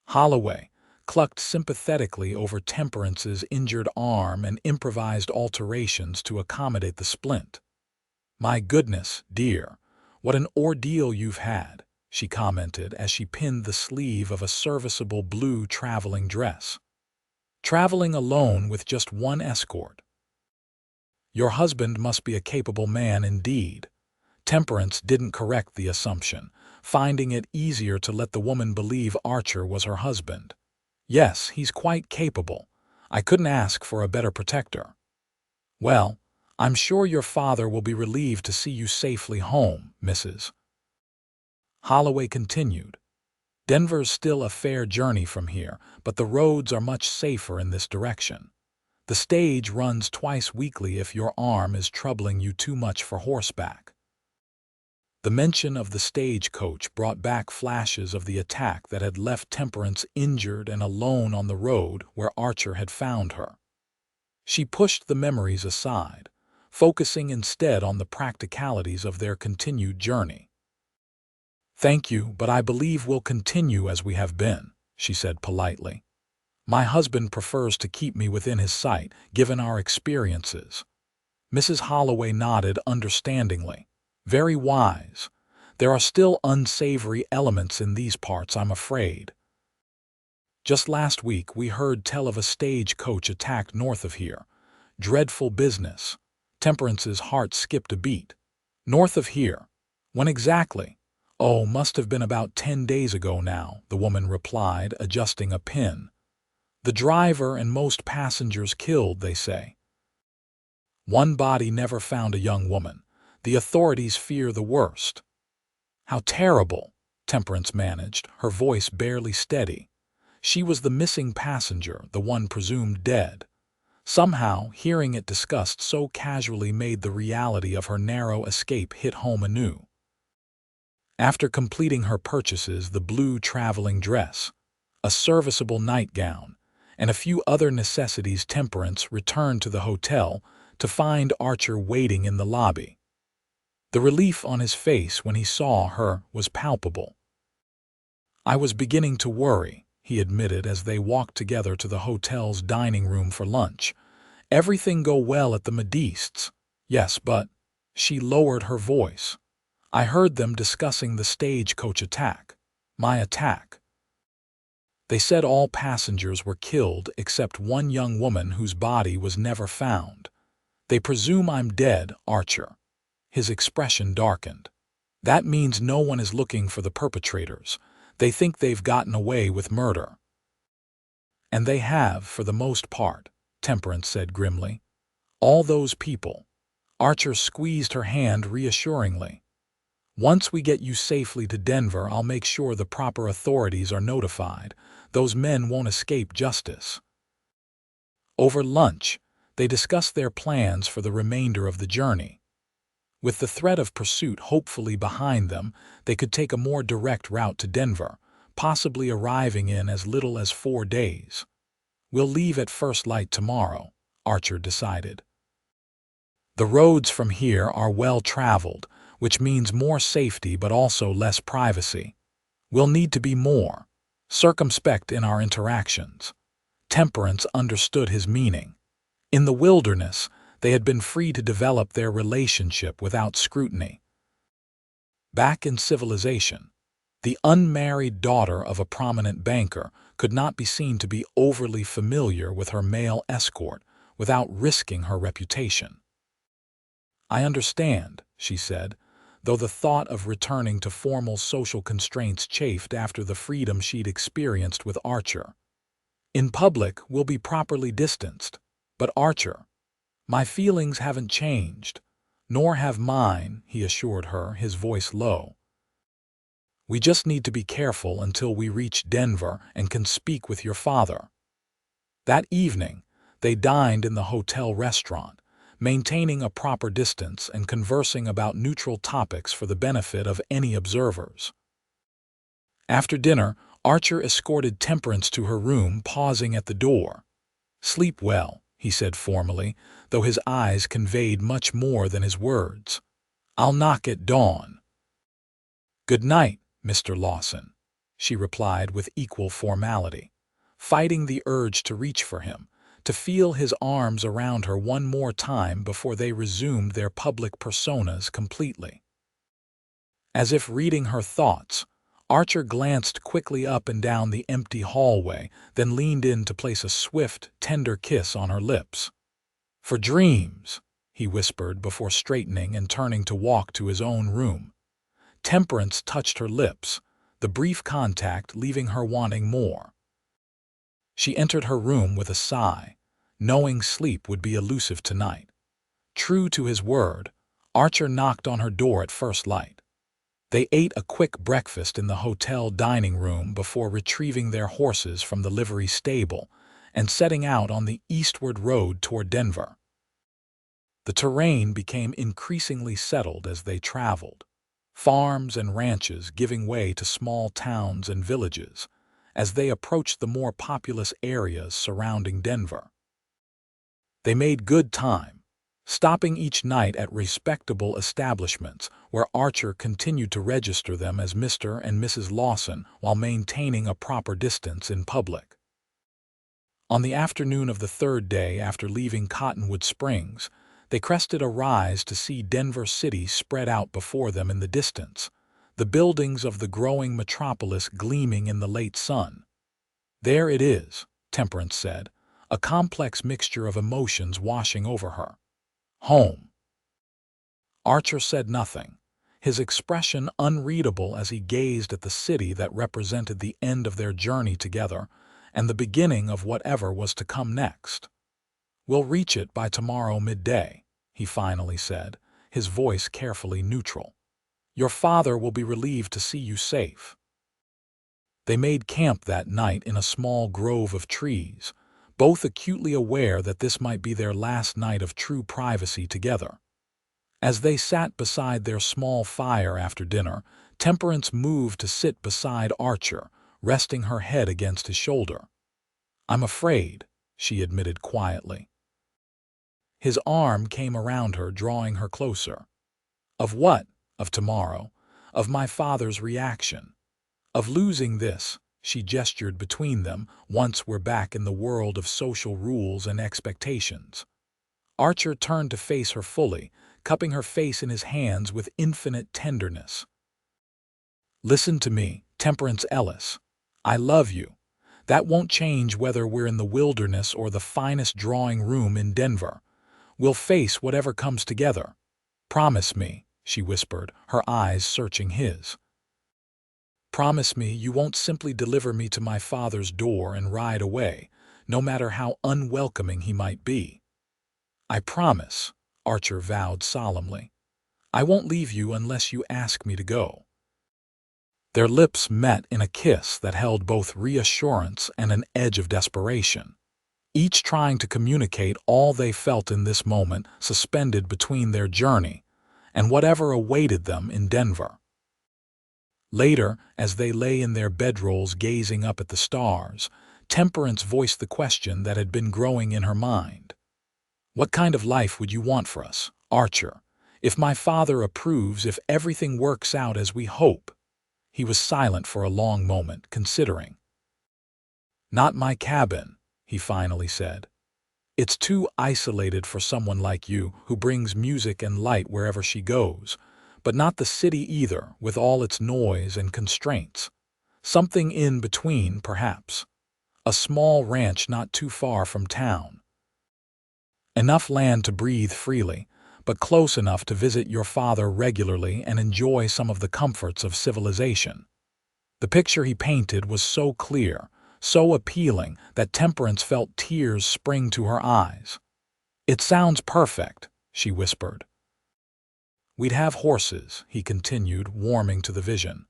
Holloway, clucked sympathetically over Temperance's injured arm and improvised alterations to accommodate the splint. "My goodness, dear, what an ordeal you've had," she commented as she pinned the sleeve of a serviceable blue traveling dress. "Traveling alone with just one escort. Your husband must be a capable man indeed." Temperance didn't correct the assumption, finding it easier to let the woman believe Archer was her husband. "Yes, he's quite capable. I couldn't ask for a better protector." "Well, I'm sure your father will be relieved to see you safely home, Mrs. Holloway continued. "Denver's still a fair journey from here, but the roads are much safer in this direction. The stage runs twice weekly if your arm is troubling you too much for horseback." The mention of the stagecoach brought back flashes of the attack that had left Temperance injured and alone on the road where Archer had found her. She pushed the memories aside, focusing instead on the practicalities of their continued journey. "Thank you, but I believe we'll continue as we have been," she said politely. "My husband prefers to keep me within his sight, given our experiences." Mrs. Holloway nodded understandingly. "Very wise. There are still unsavory elements in these parts, I'm afraid. Just last week we heard tell of a stagecoach attack north of here. Dreadful business." Temperance's heart skipped a beat. "North of here? When exactly?" "Oh, must have been about 10 days ago now," the woman replied, adjusting a pin. "The driver and most passengers killed, they say. One body never found. A young woman. The authorities fear the worst." "How terrible," Temperance managed, her voice barely steady. She was the missing passenger, the one presumed dead. Somehow, hearing it discussed so casually made the reality of her narrow escape hit home anew. After completing her purchases, the blue traveling dress, a serviceable nightgown, and a few other necessities, Temperance returned to the hotel to find Archer waiting in the lobby. The relief on his face when he saw her was palpable. "I was beginning to worry," he admitted as they walked together to the hotel's dining room for lunch. "Everything go well at the Modistes?" "Yes, but—" She lowered her voice. "I heard them discussing the stagecoach attack." "My attack?" "They said all passengers were killed except one young woman whose body was never found. They presume I'm dead, Archer." His expression darkened. "That means no one is looking for the perpetrators. They think they've gotten away with murder." "And they have, for the most part," Temperance said grimly. "All those people." Archer squeezed her hand reassuringly. "Once we get you safely to Denver, I'll make sure the proper authorities are notified. Those men won't escape justice." Over lunch, they discussed their plans for the remainder of the journey. With the threat of pursuit hopefully behind them, they could take a more direct route to Denver, possibly arriving in as little as 4 days. "We'll leave at first light tomorrow," Archer decided. "The roads from here are well traveled, which means more safety but also less privacy. We'll need to be more circumspect in our interactions." Temperance understood his meaning. In the wilderness, they had been free to develop their relationship without scrutiny. Back in civilization, the unmarried daughter of a prominent banker could not be seen to be overly familiar with her male escort without risking her reputation. "I understand," she said. though the thought of returning to formal social constraints chafed after the freedom she'd experienced with Archer. In public, we'll be properly distanced. But Archer, my feelings haven't changed. Nor have mine, he assured her, his voice low. We just need to be careful until we reach Denver and can speak with your father. That evening, they dined in the hotel restaurant, maintaining a proper distance and conversing about neutral topics for the benefit of any observers. After dinner, Archer escorted Temperance to her room, pausing at the door. "Sleep well," he said formally, though his eyes conveyed much more than his words. "I'll knock at dawn." "Good night, Mr. Lawson," she replied with equal formality, fighting the urge to reach for him, to feel his arms around her one more time before they resumed their public personas completely. As if reading her thoughts, Archer glanced quickly up and down the empty hallway, then leaned in to place a swift, tender kiss on her lips. "For dreams," he whispered before straightening and turning to walk to his own room. Temperance touched her lips, the brief contact leaving her wanting more. She entered her room with a sigh, knowing sleep would be elusive tonight. True to his word, Archer knocked on her door at first light. They ate a quick breakfast in the hotel dining room before retrieving their horses from the livery stable and setting out on the eastward road toward Denver. The terrain became increasingly settled as they traveled, farms and ranches giving way to small towns and villages as they approached the more populous areas surrounding Denver. They made good time, stopping each night at respectable establishments where Archer continued to register them as Mr. and Mrs. Lawson while maintaining a proper distance in public. On the afternoon of the third day after leaving Cottonwood Springs, they crested a rise to see Denver City spread out before them in the distance, the buildings of the growing metropolis gleaming in the late sun. "There it is," Temperance said, a complex mixture of emotions washing over her. "Home." Archer said nothing, his expression unreadable as he gazed at the city that represented the end of their journey together and the beginning of whatever was to come next. "We'll reach it by tomorrow midday," he finally said, his voice carefully neutral. "Your father will be relieved to see you safe." They made camp that night in a small grove of trees, both acutely aware that this might be their last night of true privacy together. As they sat beside their small fire after dinner, Temperance moved to sit beside Archer, resting her head against his shoulder. "I'm afraid," she admitted quietly. His arm came around her, drawing her closer. "Of what? Of tomorrow? Of my father's reaction? Of losing this?" She gestured between them, "once we're back in the world of social rules and expectations." Archer turned to face her fully, cupping her face in his hands with infinite tenderness. "Listen to me, Temperance Ellis. I love you. That won't change whether we're in the wilderness or the finest drawing room in Denver. We'll face whatever comes together. Promise me," she whispered, her eyes searching his. "Promise me you won't simply deliver me to my father's door and ride away, no matter how unwelcoming he might be." "I promise," Archer vowed solemnly. "I won't leave you unless you ask me to go." Their lips met in a kiss that held both reassurance and an edge of desperation, each trying to communicate all they felt in this moment suspended between their journey and whatever awaited them in Denver. Later, as they lay in their bedrolls gazing up at the stars, Temperance voiced the question that had been growing in her mind. "What kind of life would you want for us, Archer? If my father approves, if everything works out as we hope?" He was silent for a long moment, considering. "Not my cabin," he finally said. "It's too isolated for someone like you who brings music and light wherever she goes. But not the city either, with all its noise and constraints. Something in between, perhaps. A small ranch not too far from town. Enough land to breathe freely, but close enough to visit your father regularly and enjoy some of the comforts of civilization. The picture he painted was so clear, so appealing, that Temperance felt tears spring to her eyes. "It sounds perfect," she whispered. "We'd have horses," he continued, warming to the vision.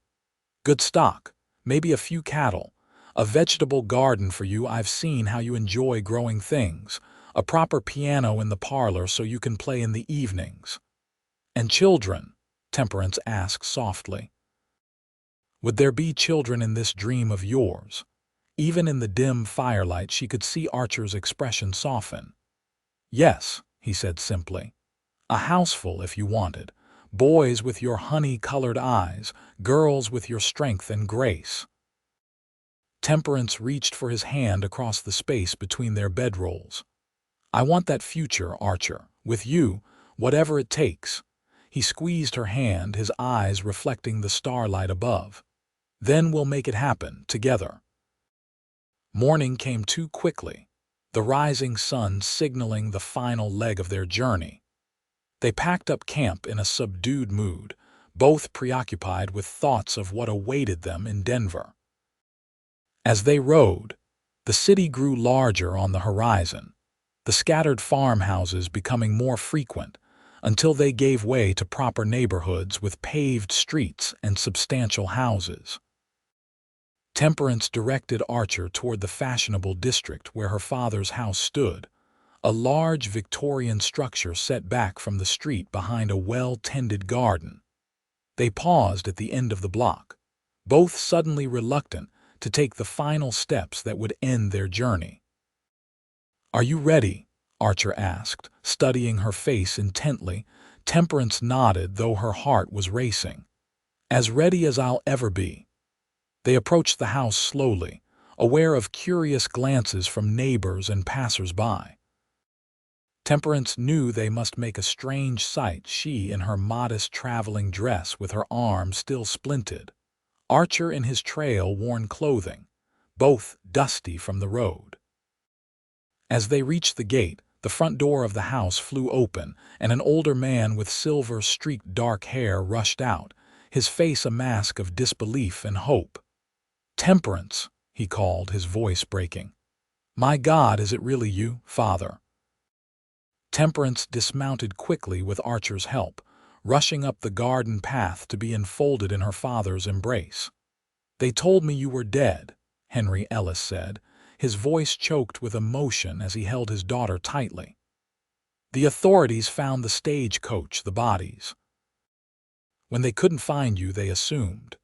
"Good stock, maybe a few cattle, a vegetable garden for you. I've seen how you enjoy growing things, a proper piano in the parlor so you can play in the evenings." "And children?" Temperance asked softly. Would there be children in this dream of yours? Even in the dim firelight she could see Archer's expression soften. "Yes," he said simply. "A houseful if you wanted. Boys with your honey-colored eyes, girls with your strength and grace." Temperance reached for his hand across the space between their bedrolls. "I want that future, Archer, with you, whatever it takes." He squeezed her hand, his eyes reflecting the starlight above. "Then we'll make it happen, together." Morning came too quickly, the rising sun signaling the final leg of their journey. They packed up camp in a subdued mood, both preoccupied with thoughts of what awaited them in Denver. As they rode, the city grew larger on the horizon, the scattered farmhouses becoming more frequent, until they gave way to proper neighborhoods with paved streets and substantial houses. Temperance directed Archer toward the fashionable district where her father's house stood, a large Victorian structure set back from the street behind a well-tended garden. They paused at the end of the block, both suddenly reluctant to take the final steps that would end their journey. "Are you ready?" Archer asked, studying her face intently. Temperance nodded, though her heart was racing. "As ready as I'll ever be." They approached the house slowly, aware of curious glances from neighbors and passers-by. Temperance knew they must make a strange sight, she in her modest traveling dress with her arm still splinted, Archer in his trail-worn clothing, both dusty from the road. As they reached the gate, the front door of the house flew open, and an older man with silver-streaked dark hair rushed out, his face a mask of disbelief and hope. "Temperance," he called, his voice breaking. "My God, is it really you, Father?" Temperance dismounted quickly with Archer's help, rushing up the garden path to be enfolded in her father's embrace. "They told me you were dead," Henry Ellis said, his voice choked with emotion as he held his daughter tightly. "The authorities found the stagecoach, the bodies. When they couldn't find you, they assumed."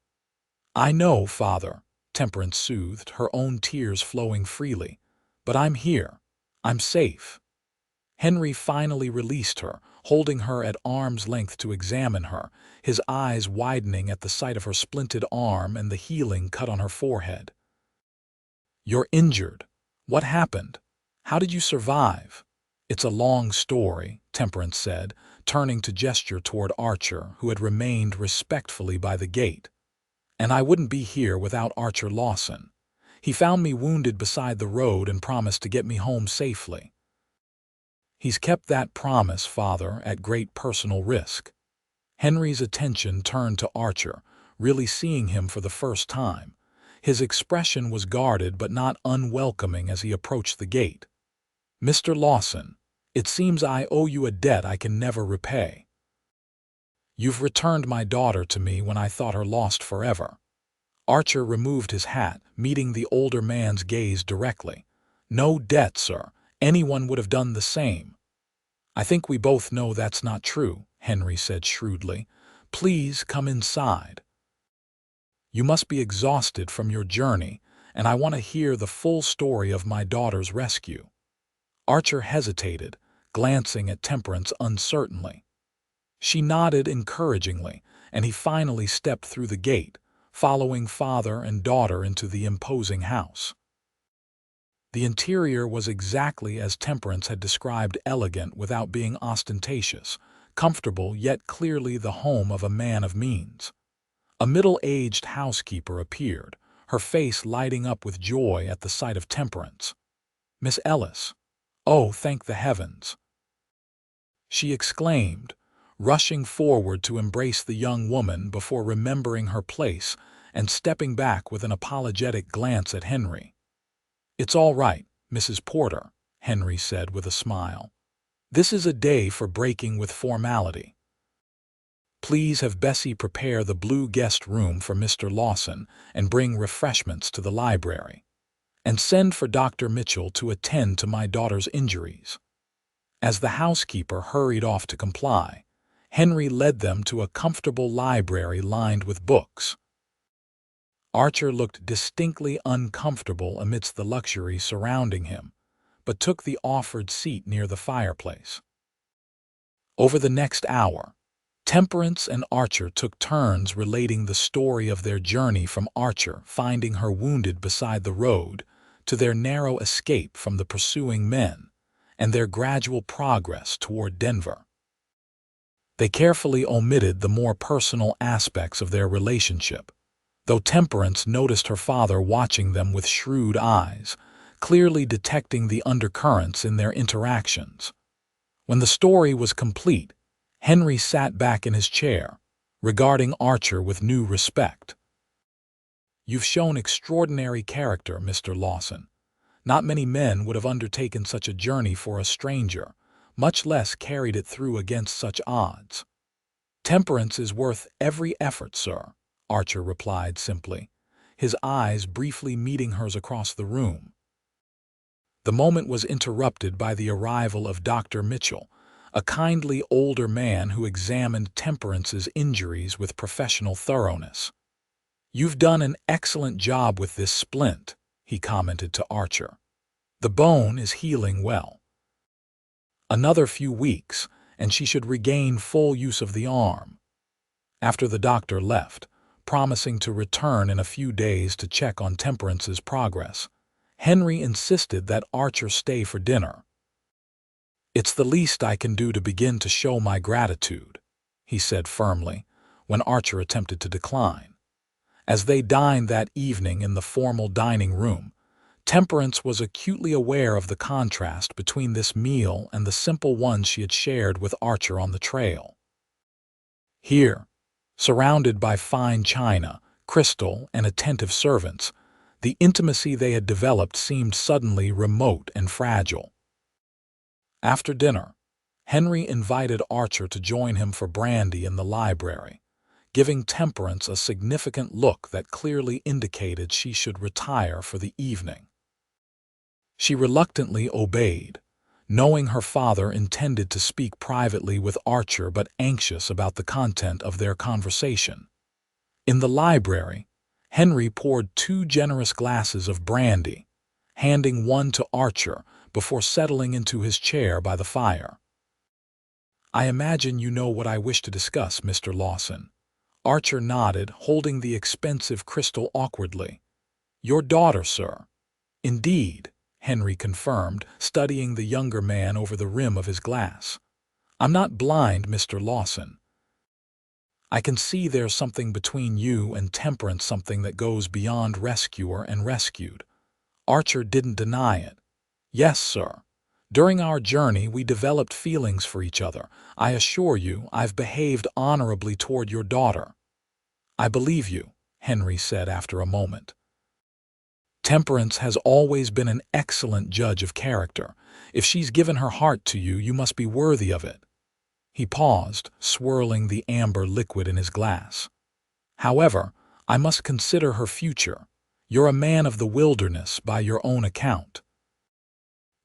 "I know, Father," Temperance soothed, her own tears flowing freely. "But I'm here. I'm safe." Henry finally released her, holding her at arm's length to examine her, his eyes widening at the sight of her splinted arm and the healing cut on her forehead. "You're injured. What happened? How did you survive?" "It's a long story," Temperance said, turning to gesture toward Archer, who had remained respectfully by the gate. "And I wouldn't be here without Archer Lawson. He found me wounded beside the road and promised to get me home safely." "He's kept that promise, Father, at great personal risk." Henry's attention turned to Archer, really seeing him for the first time. His expression was guarded but not unwelcoming as he approached the gate. "Mr. Lawson, it seems I owe you a debt I can never repay. You've returned my daughter to me when I thought her lost forever." Archer removed his hat, meeting the older man's gaze directly. "No debt, sir. Anyone would have done the same." "I think we both know that's not true," Henry said shrewdly. "Please come inside. You must be exhausted from your journey, and I want to hear the full story of my daughter's rescue." Archer hesitated, glancing at Temperance uncertainly. She nodded encouragingly, and he finally stepped through the gate, following father and daughter into the imposing house. The interior was exactly as Temperance had described, elegant without being ostentatious, comfortable yet clearly the home of a man of means. A middle-aged housekeeper appeared, her face lighting up with joy at the sight of Temperance. "Miss Ellis. Oh, thank the heavens." she exclaimed, rushing forward to embrace the young woman before remembering her place and stepping back with an apologetic glance at Henry. "It's all right, Mrs. Porter," Henry said with a smile. "This is a day for breaking with formality. Please have Bessie prepare the blue guest room for Mr. Lawson and bring refreshments to the library. And send for Dr. Mitchell to attend to my daughter's injuries." As the housekeeper hurried off to comply, Henry led them to a comfortable library lined with books. Archer looked distinctly uncomfortable amidst the luxury surrounding him, but took the offered seat near the fireplace. Over the next hour, Temperance and Archer took turns relating the story of their journey from Archer finding her wounded beside the road to their narrow escape from the pursuing men and their gradual progress toward Denver. They carefully omitted the more personal aspects of their relationship, though Temperance noticed her father watching them with shrewd eyes, clearly detecting the undercurrents in their interactions. When the story was complete, Henry sat back in his chair, regarding Archer with new respect. "You've shown extraordinary character, Mr. Lawson. Not many men would have undertaken such a journey for a stranger, much less carried it through against such odds." "Temperance is worth every effort, sir," Archer replied simply, his eyes briefly meeting hers across the room. The moment was interrupted by the arrival of Dr. Mitchell, a kindly older man who examined Temperance's injuries with professional thoroughness. "You've done an excellent job with this splint," he commented to Archer. "The bone is healing well. Another few weeks, and she should regain full use of the arm." After the doctor left, promising to return in a few days to check on Temperance's progress, Henry insisted that Archer stay for dinner. "It's the least I can do to begin to show my gratitude," he said firmly, when Archer attempted to decline. As they dined that evening in the formal dining room, Temperance was acutely aware of the contrast between this meal and the simple one she had shared with Archer on the trail. Here, surrounded by fine china, crystal, and attentive servants, the intimacy they had developed seemed suddenly remote and fragile. After dinner, Henry invited Archer to join him for brandy in the library, giving Temperance a significant look that clearly indicated she should retire for the evening. She reluctantly obeyed, knowing her father intended to speak privately with Archer but anxious about the content of their conversation. In the library, Henry poured 2 generous glasses of brandy, handing one to Archer before settling into his chair by the fire. "I imagine you know what I wish to discuss, Mr. Lawson." Archer nodded, holding the expensive crystal awkwardly. "Your daughter, sir." "Indeed," Henry confirmed, studying the younger man over the rim of his glass. "I'm not blind, Mr. Lawson. I can see there's something between you and Temperance, something that goes beyond rescuer and rescued." Archer didn't deny it. "Yes, sir. During our journey, we developed feelings for each other. I assure you, I've behaved honorably toward your daughter." "I believe you," Henry said after a moment. "Temperance has always been an excellent judge of character. If she's given her heart to you, you must be worthy of it." He paused, swirling the amber liquid in his glass. "However, I must consider her future. You're a man of the wilderness by your own account.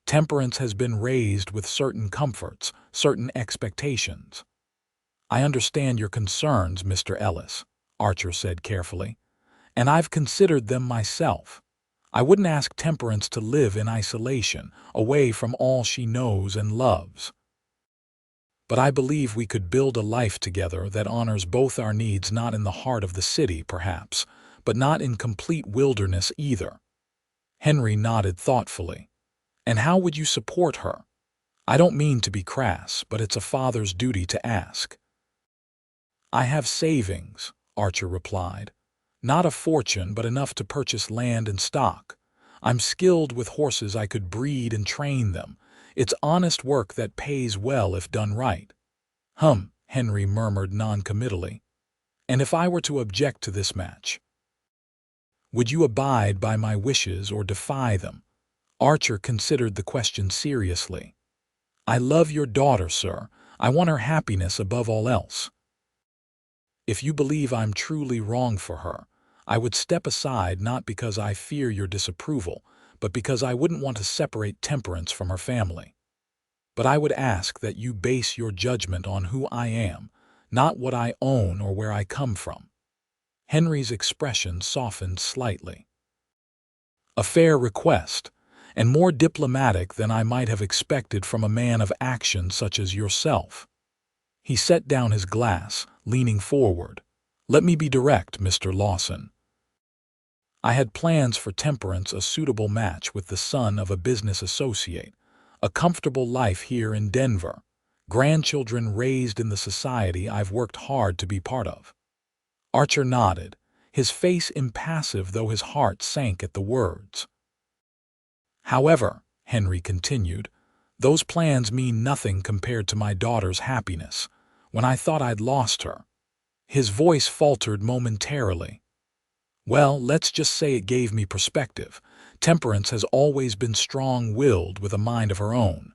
Temperance has been raised with certain comforts, certain expectations." "I understand your concerns, Mr. Ellis," Archer said carefully, "and I've considered them myself. I wouldn't ask Temperance to live in isolation, away from all she knows and loves. But I believe we could build a life together that honors both our needs, not in the heart of the city, perhaps, but not in complete wilderness either." Henry nodded thoughtfully. "And how would you support her? I don't mean to be crass, but it's a father's duty to ask." "I have savings," Archer replied. "Not a fortune, but enough to purchase land and stock. I'm skilled with horses. I could breed and train them. It's honest work that pays well if done right." Henry murmured noncommittally. "And if I were to object to this match, would you abide by my wishes or defy them?" Archer considered the question seriously. "I love your daughter, sir. I want her happiness above all else. If you believe I'm truly wrong for her, I would step aside not because I fear your disapproval, but because I wouldn't want to separate Temperance from her family. But I would ask that you base your judgment on who I am, not what I own or where I come from." Henry's expression softened slightly. "A fair request, and more diplomatic than I might have expected from a man of action such as yourself." He set down his glass, leaning forward. "Let me be direct, Mr. Lawson. I had plans for Temperance, a suitable match with the son of a business associate, a comfortable life here in Denver, grandchildren raised in the society I've worked hard to be part of." Archer nodded, his face impassive though his heart sank at the words. "However," Henry continued, "those plans mean nothing compared to my daughter's happiness. When I thought I'd lost her—" His voice faltered momentarily. "Well, let's just say it gave me perspective. Temperance has always been strong-willed with a mind of her own.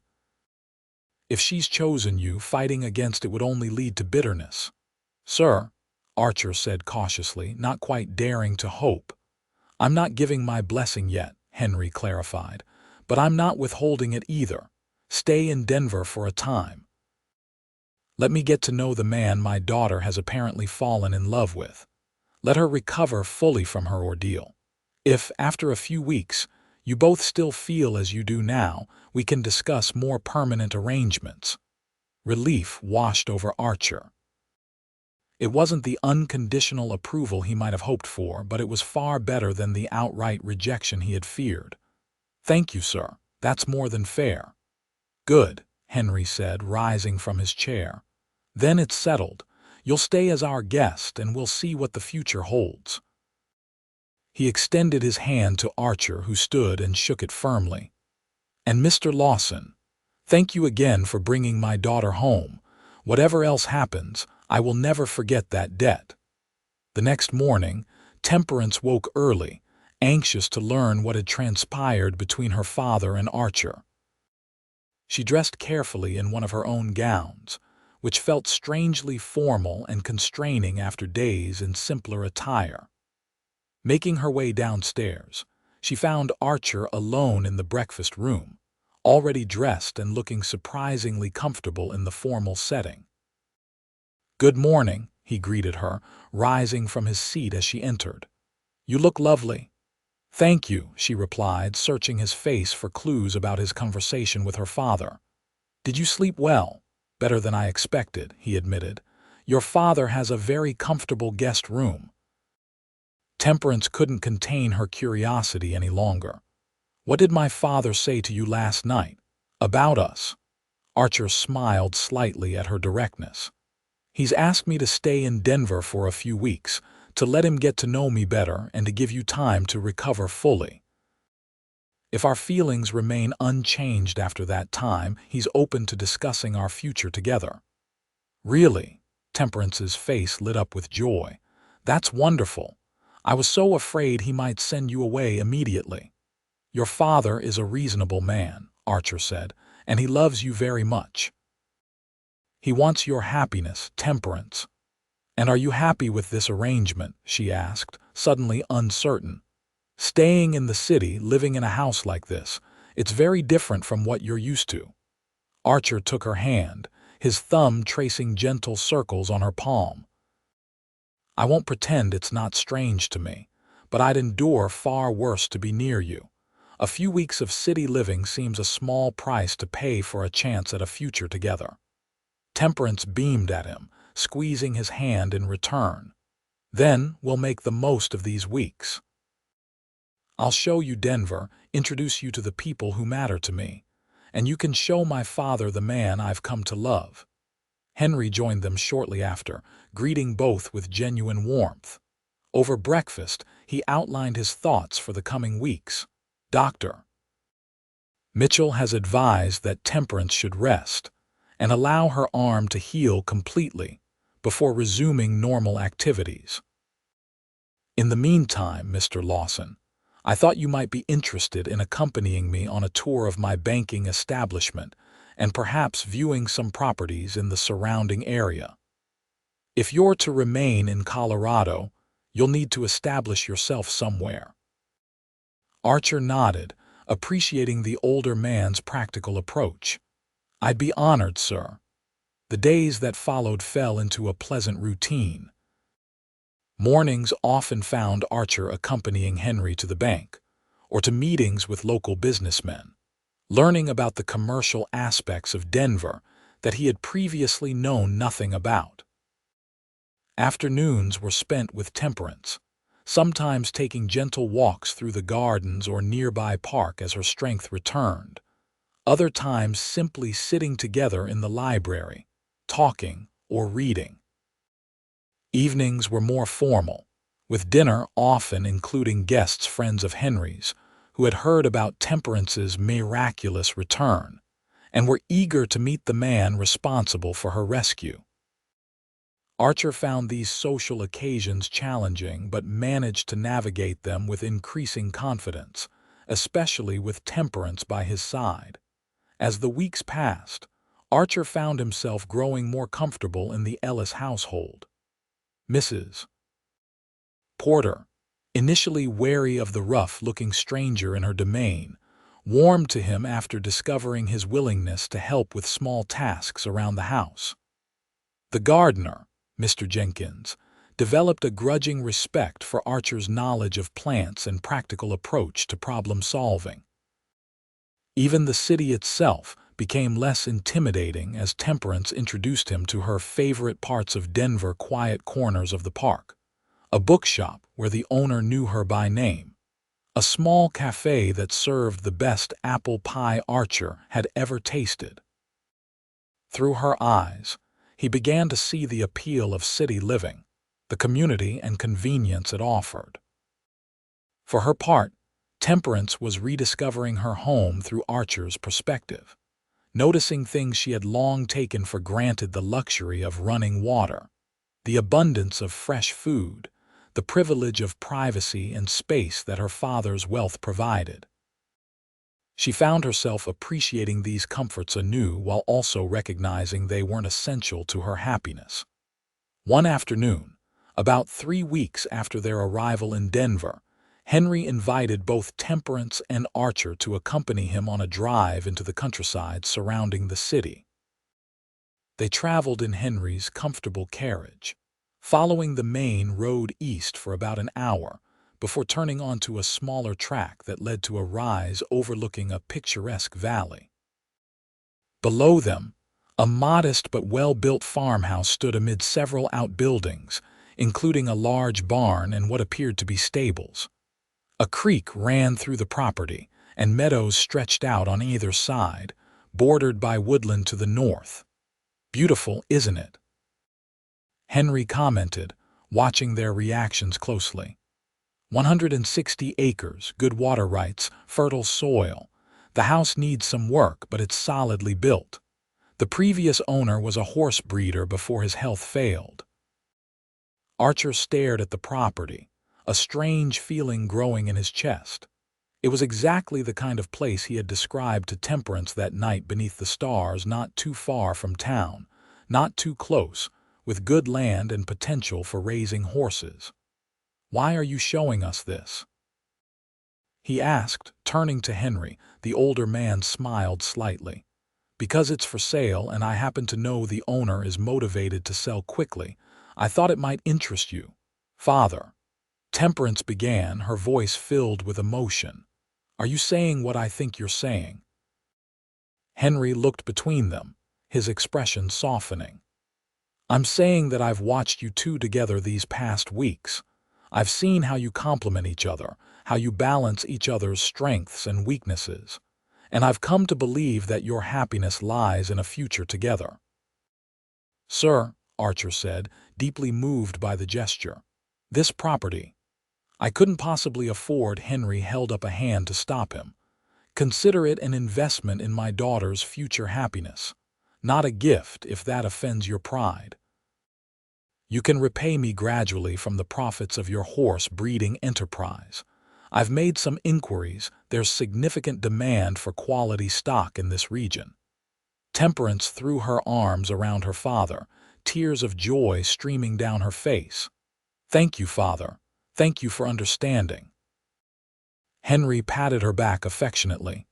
If she's chosen you, fighting against it would only lead to bitterness." "Sir," Archer said cautiously, not quite daring to hope. "I'm not giving my blessing yet," Henry clarified, "but I'm not withholding it either. Stay in Denver for a time. Let me get to know the man my daughter has apparently fallen in love with. Let her recover fully from her ordeal. If, after a few weeks, you both still feel as you do now, we can discuss more permanent arrangements." Relief washed over Archer. It wasn't the unconditional approval he might have hoped for, but it was far better than the outright rejection he had feared. "Thank you, sir. That's more than fair." "Good," Henry said, rising from his chair. "Then it's settled. You'll stay as our guest, and we'll see what the future holds." He extended his hand to Archer, who stood and shook it firmly. "And Mr. Lawson, thank you again for bringing my daughter home. Whatever else happens, I will never forget that debt." The next morning, Temperance woke early, anxious to learn what had transpired between her father and Archer. She dressed carefully in one of her own gowns, which felt strangely formal and constraining after days in simpler attire. Making her way downstairs, she found Archer alone in the breakfast room, already dressed and looking surprisingly comfortable in the formal setting. "Good morning," he greeted her, rising from his seat as she entered. "You look lovely." "Thank you," she replied, searching his face for clues about his conversation with her father. "Did you sleep well?" "Better than I expected," he admitted. "Your father has a very comfortable guest room." Temperance couldn't contain her curiosity any longer. "What did my father say to you last night? About us?" Archer smiled slightly at her directness. "He's asked me to stay in Denver for a few weeks, to let him get to know me better and to give you time to recover fully. If our feelings remain unchanged after that time, he's open to discussing our future together." "Really?" Temperance's face lit up with joy. "That's wonderful. I was so afraid he might send you away immediately." "Your father is a reasonable man," Archer said, "and he loves you very much. He wants your happiness, Temperance." "And are you happy with this arrangement?" she asked, suddenly uncertain. "Staying in the city, living in a house like this, it's very different from what you're used to." Archer took her hand, his thumb tracing gentle circles on her palm. "I won't pretend it's not strange to me, but I'd endure far worse to be near you. A few weeks of city living seems a small price to pay for a chance at a future together." Temperance beamed at him, squeezing his hand in return. "Then we'll make the most of these weeks. I'll show you Denver, introduce you to the people who matter to me, and you can show my father the man I've come to love." Henry joined them shortly after, greeting both with genuine warmth. Over breakfast, he outlined his thoughts for the coming weeks. "Doctor, Mitchell has advised that Temperance should rest and allow her arm to heal completely before resuming normal activities. In the meantime, Mr. Lawson, I thought you might be interested in accompanying me on a tour of my banking establishment and perhaps viewing some properties in the surrounding area. If you're to remain in Colorado, you'll need to establish yourself somewhere. Archer nodded, appreciating the older man's practical approach. I'd be honored, sir. The days that followed fell into a pleasant routine. Mornings often found Archer accompanying Henry to the bank or to meetings with local businessmen, learning about the commercial aspects of Denver that he had previously known nothing about. Afternoons were spent with Temperance, sometimes taking gentle walks through the gardens or nearby park as her strength returned, other times simply sitting together in the library, talking or reading. Evenings were more formal, with dinner often including guests friends of Henry's who had heard about Temperance's miraculous return and were eager to meet the man responsible for her rescue. Archer found these social occasions challenging but managed to navigate them with increasing confidence, especially with Temperance by his side. As the weeks passed, Archer found himself growing more comfortable in the Ellis household. Mrs. Porter, initially wary of the rough-looking stranger in her domain, warmed to him after discovering his willingness to help with small tasks around the house. The gardener, Mr. Jenkins, developed a grudging respect for Archer's knowledge of plants and practical approach to problem-solving. Even the city itself became less intimidating as Temperance introduced him to her favorite parts of Denver, quiet corners of the park, a bookshop where the owner knew her by name, a small cafe that served the best apple pie Archer had ever tasted. Through her eyes, he began to see the appeal of city living, the community and convenience it offered. For her part, Temperance was rediscovering her home through Archer's perspective, noticing things she had long taken for granted: the luxury of running water, the abundance of fresh food, the privilege of privacy and space that her father's wealth provided. She found herself appreciating these comforts anew while also recognizing they weren't essential to her happiness. One afternoon, about 3 weeks after their arrival in Denver, Henry invited both Temperance and Archer to accompany him on a drive into the countryside surrounding the city. They traveled in Henry's comfortable carriage, following the main road east for about an hour before turning onto a smaller track that led to a rise overlooking a picturesque valley. Below them, a modest but well-built farmhouse stood amid several outbuildings, including a large barn and what appeared to be stables. A creek ran through the property, and meadows stretched out on either side, bordered by woodland to the north. "Beautiful, isn't it?" Henry commented, watching their reactions closely. 160 acres, good water rights, fertile soil. The house needs some work, but it's solidly built. The previous owner was a horse breeder before his health failed. Archer stared at the property, a strange feeling growing in his chest. It was exactly the kind of place he had described to Temperance that night beneath the stars, not too far from town, not too close, with good land and potential for raising horses. "Why are you showing us this?" he asked, turning to Henry. The older man smiled slightly. "Because it's for sale and I happen to know the owner is motivated to sell quickly. I thought it might interest you." "Father," Temperance began, her voice filled with emotion, "are you saying what I think you're saying?" Henry looked between them, his expression softening. "I'm saying that I've watched you two together these past weeks. I've seen how you complement each other, how you balance each other's strengths and weaknesses, and I've come to believe that your happiness lies in a future together." "Sir," Archer said, deeply moved by the gesture, "this property—" "I couldn't possibly afford—" Henry held up a hand to stop him. Consider it an investment in my daughter's future happiness, not a gift if that offends your pride. You can repay me gradually from the profits of your horse-breeding enterprise. I've made some inquiries. There's significant demand for quality stock in this region. Temperance threw her arms around her father, tears of joy streaming down her face. Thank you, father. Thank you for understanding. Henry patted her back affectionately.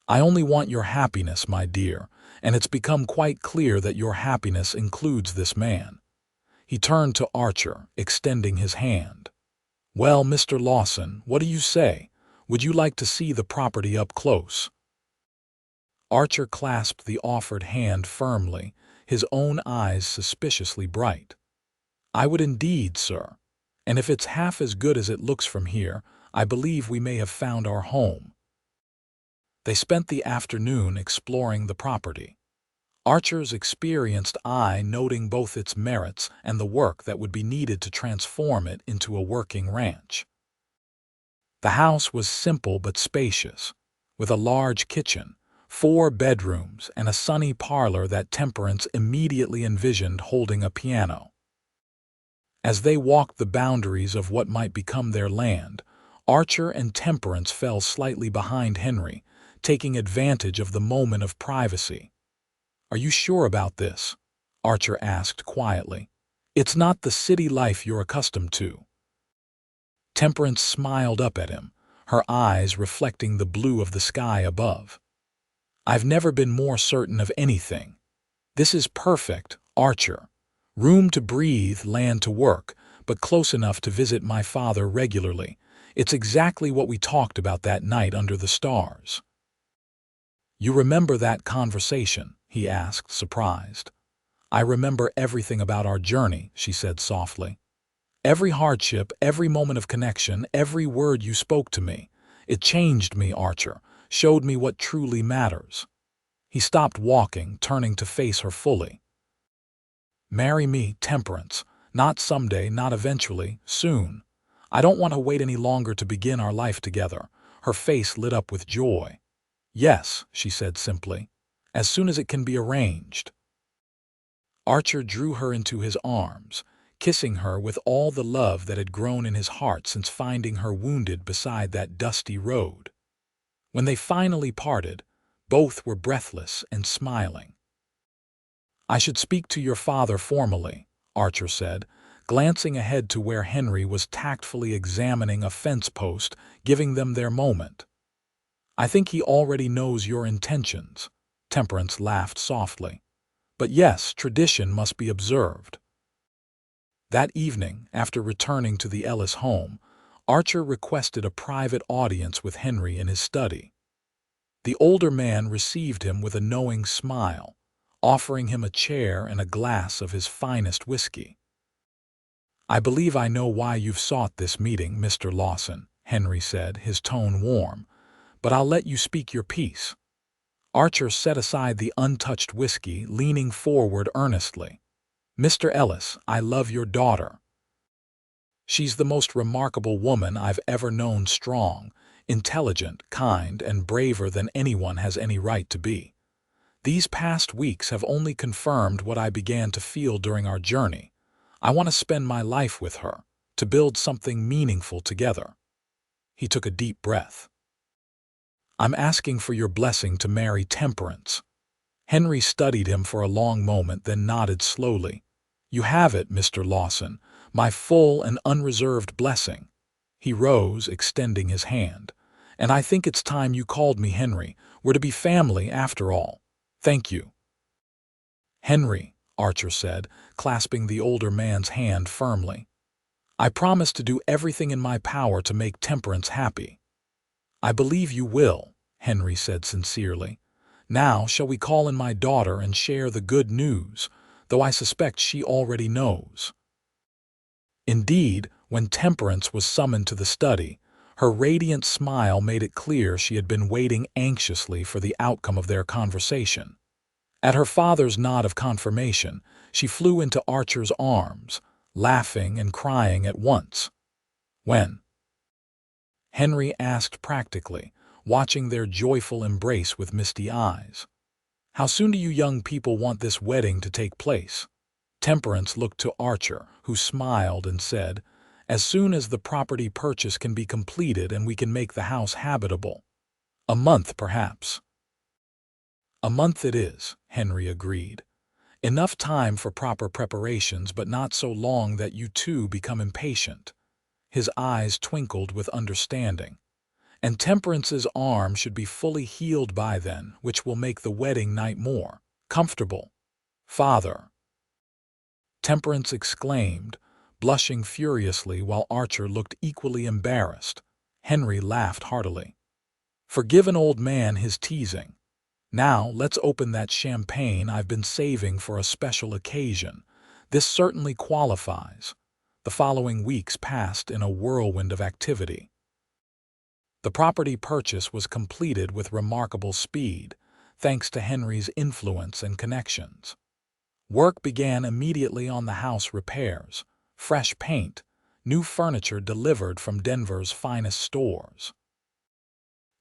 I only want your happiness, my dear, and it's become quite clear that your happiness includes this man. He turned to Archer, extending his hand. Well, Mr. Lawson, what do you say? Would you like to see the property up close? Archer clasped the offered hand firmly, his own eyes suspiciously bright. I would indeed, sir. And if it's half as good as it looks from here, I believe we may have found our home. They spent the afternoon exploring the property, Archer's experienced eye noting both its merits and the work that would be needed to transform it into a working ranch. The house was simple but spacious, with a large kitchen, 4 bedrooms, and a sunny parlor that Temperance immediately envisioned holding a piano. As they walked the boundaries of what might become their land, Archer and Temperance fell slightly behind Henry, taking advantage of the moment of privacy. Are you sure about this? Archer asked quietly. It's not the city life you're accustomed to. Temperance smiled up at him, her eyes reflecting the blue of the sky above. I've never been more certain of anything. This is perfect, Archer. Room to breathe, land to work, but close enough to visit my father regularly. It's exactly what we talked about that night under the stars. You remember that conversation? He asked, surprised. I remember everything about our journey, she said softly. Every hardship, every moment of connection, every word you spoke to me. It changed me, Archer, showed me what truly matters. He stopped walking, turning to face her fully. Marry me, Temperance. Not someday, not eventually, soon. I don't want to wait any longer to begin our life together. Her face lit up with joy. Yes, she said simply, as soon as it can be arranged. Archer drew her into his arms, kissing her with all the love that had grown in his heart since finding her wounded beside that dusty road. When they finally parted, both were breathless and smiling. I should speak to your father formally, Archer said, glancing ahead to where Henry was tactfully examining a fence post, giving them their moment. I think he already knows your intentions. Temperance laughed softly. But yes, tradition must be observed. That evening, after returning to the Ellis home, Archer requested a private audience with Henry in his study. The older man received him with a knowing smile, offering him a chair and a glass of his finest whiskey. I believe I know why you've sought this meeting, Mr. Lawson, Henry said, his tone warm, but I'll let you speak your piece. Archer set aside the untouched whiskey, leaning forward earnestly. Mr. Ellis, I love your daughter. She's the most remarkable woman I've ever known, strong, intelligent, kind, and braver than anyone has any right to be. These past weeks have only confirmed what I began to feel during our journey. I want to spend my life with her, to build something meaningful together. He took a deep breath. I'm asking for your blessing to marry Temperance. Henry studied him for a long moment, then nodded slowly. You have it, Mr. Lawson, my full and unreserved blessing. He rose, extending his hand. And I think it's time you called me Henry. We're to be family after all. Thank you. Henry, Archer said, clasping the older man's hand firmly. I promise to do everything in my power to make Temperance happy. I believe you will, Henry said sincerely. Now shall we call in my daughter and share the good news, though I suspect she already knows. Indeed, when Temperance was summoned to the study, her radiant smile made it clear she had been waiting anxiously for the outcome of their conversation. At her father's nod of confirmation, she flew into Archer's arms, laughing and crying at once. When? Henry asked practically, watching their joyful embrace with misty eyes. "How soon do you young people want this wedding to take place?" Temperance looked to Archer, who smiled and said, "As soon as the property purchase can be completed and we can make the house habitable. A month, perhaps." "A month it is," Henry agreed. "Enough time for proper preparations, but not so long that you too become impatient." His eyes twinkled with understanding. "And Temperance's arm should be fully healed by then, which will make the wedding night more comfortable." "Father!" Temperance exclaimed, blushing furiously while Archer looked equally embarrassed. Henry laughed heartily. "Forgive an old man his teasing. Now let's open that champagne I've been saving for a special occasion. This certainly qualifies." The following weeks passed in a whirlwind of activity. The property purchase was completed with remarkable speed, thanks to Henry's influence and connections. Work began immediately on the house repairs, fresh paint, new furniture delivered from Denver's finest stores.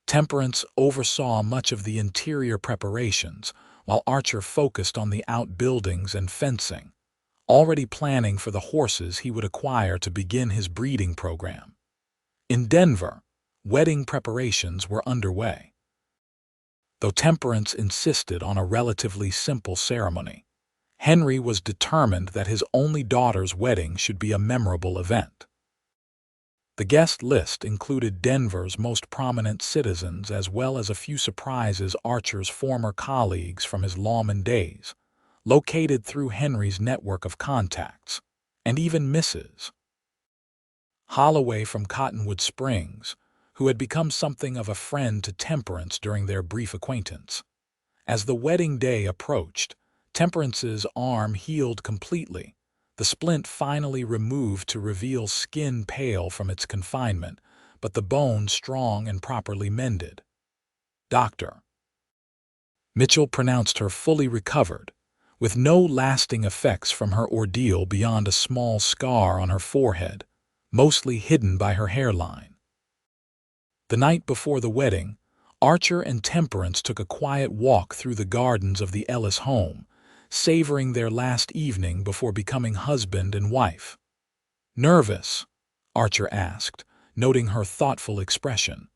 Temperance oversaw much of the interior preparations, while Archer focused on the outbuildings and fencing, already planning for the horses he would acquire to begin his breeding program. In Denver, wedding preparations were underway. Though Temperance insisted on a relatively simple ceremony, Henry was determined that his only daughter's wedding should be a memorable event. The guest list included Denver's most prominent citizens as well as a few surprises Archer's former colleagues from his lawman days, located through Henry's network of contacts, and even Mrs. Holloway from Cottonwood Springs, who had become something of a friend to Temperance during their brief acquaintance. As the wedding day approached, Temperance's arm healed completely, the splint finally removed to reveal skin pale from its confinement, but the bone strong and properly mended. Dr. Mitchell pronounced her fully recovered, with no lasting effects from her ordeal beyond a small scar on her forehead, mostly hidden by her hairline. The night before the wedding, Archer and Temperance took a quiet walk through the gardens of the Ellis home, savoring their last evening before becoming husband and wife. "Nervous?" Archer asked, noting her thoughtful expression.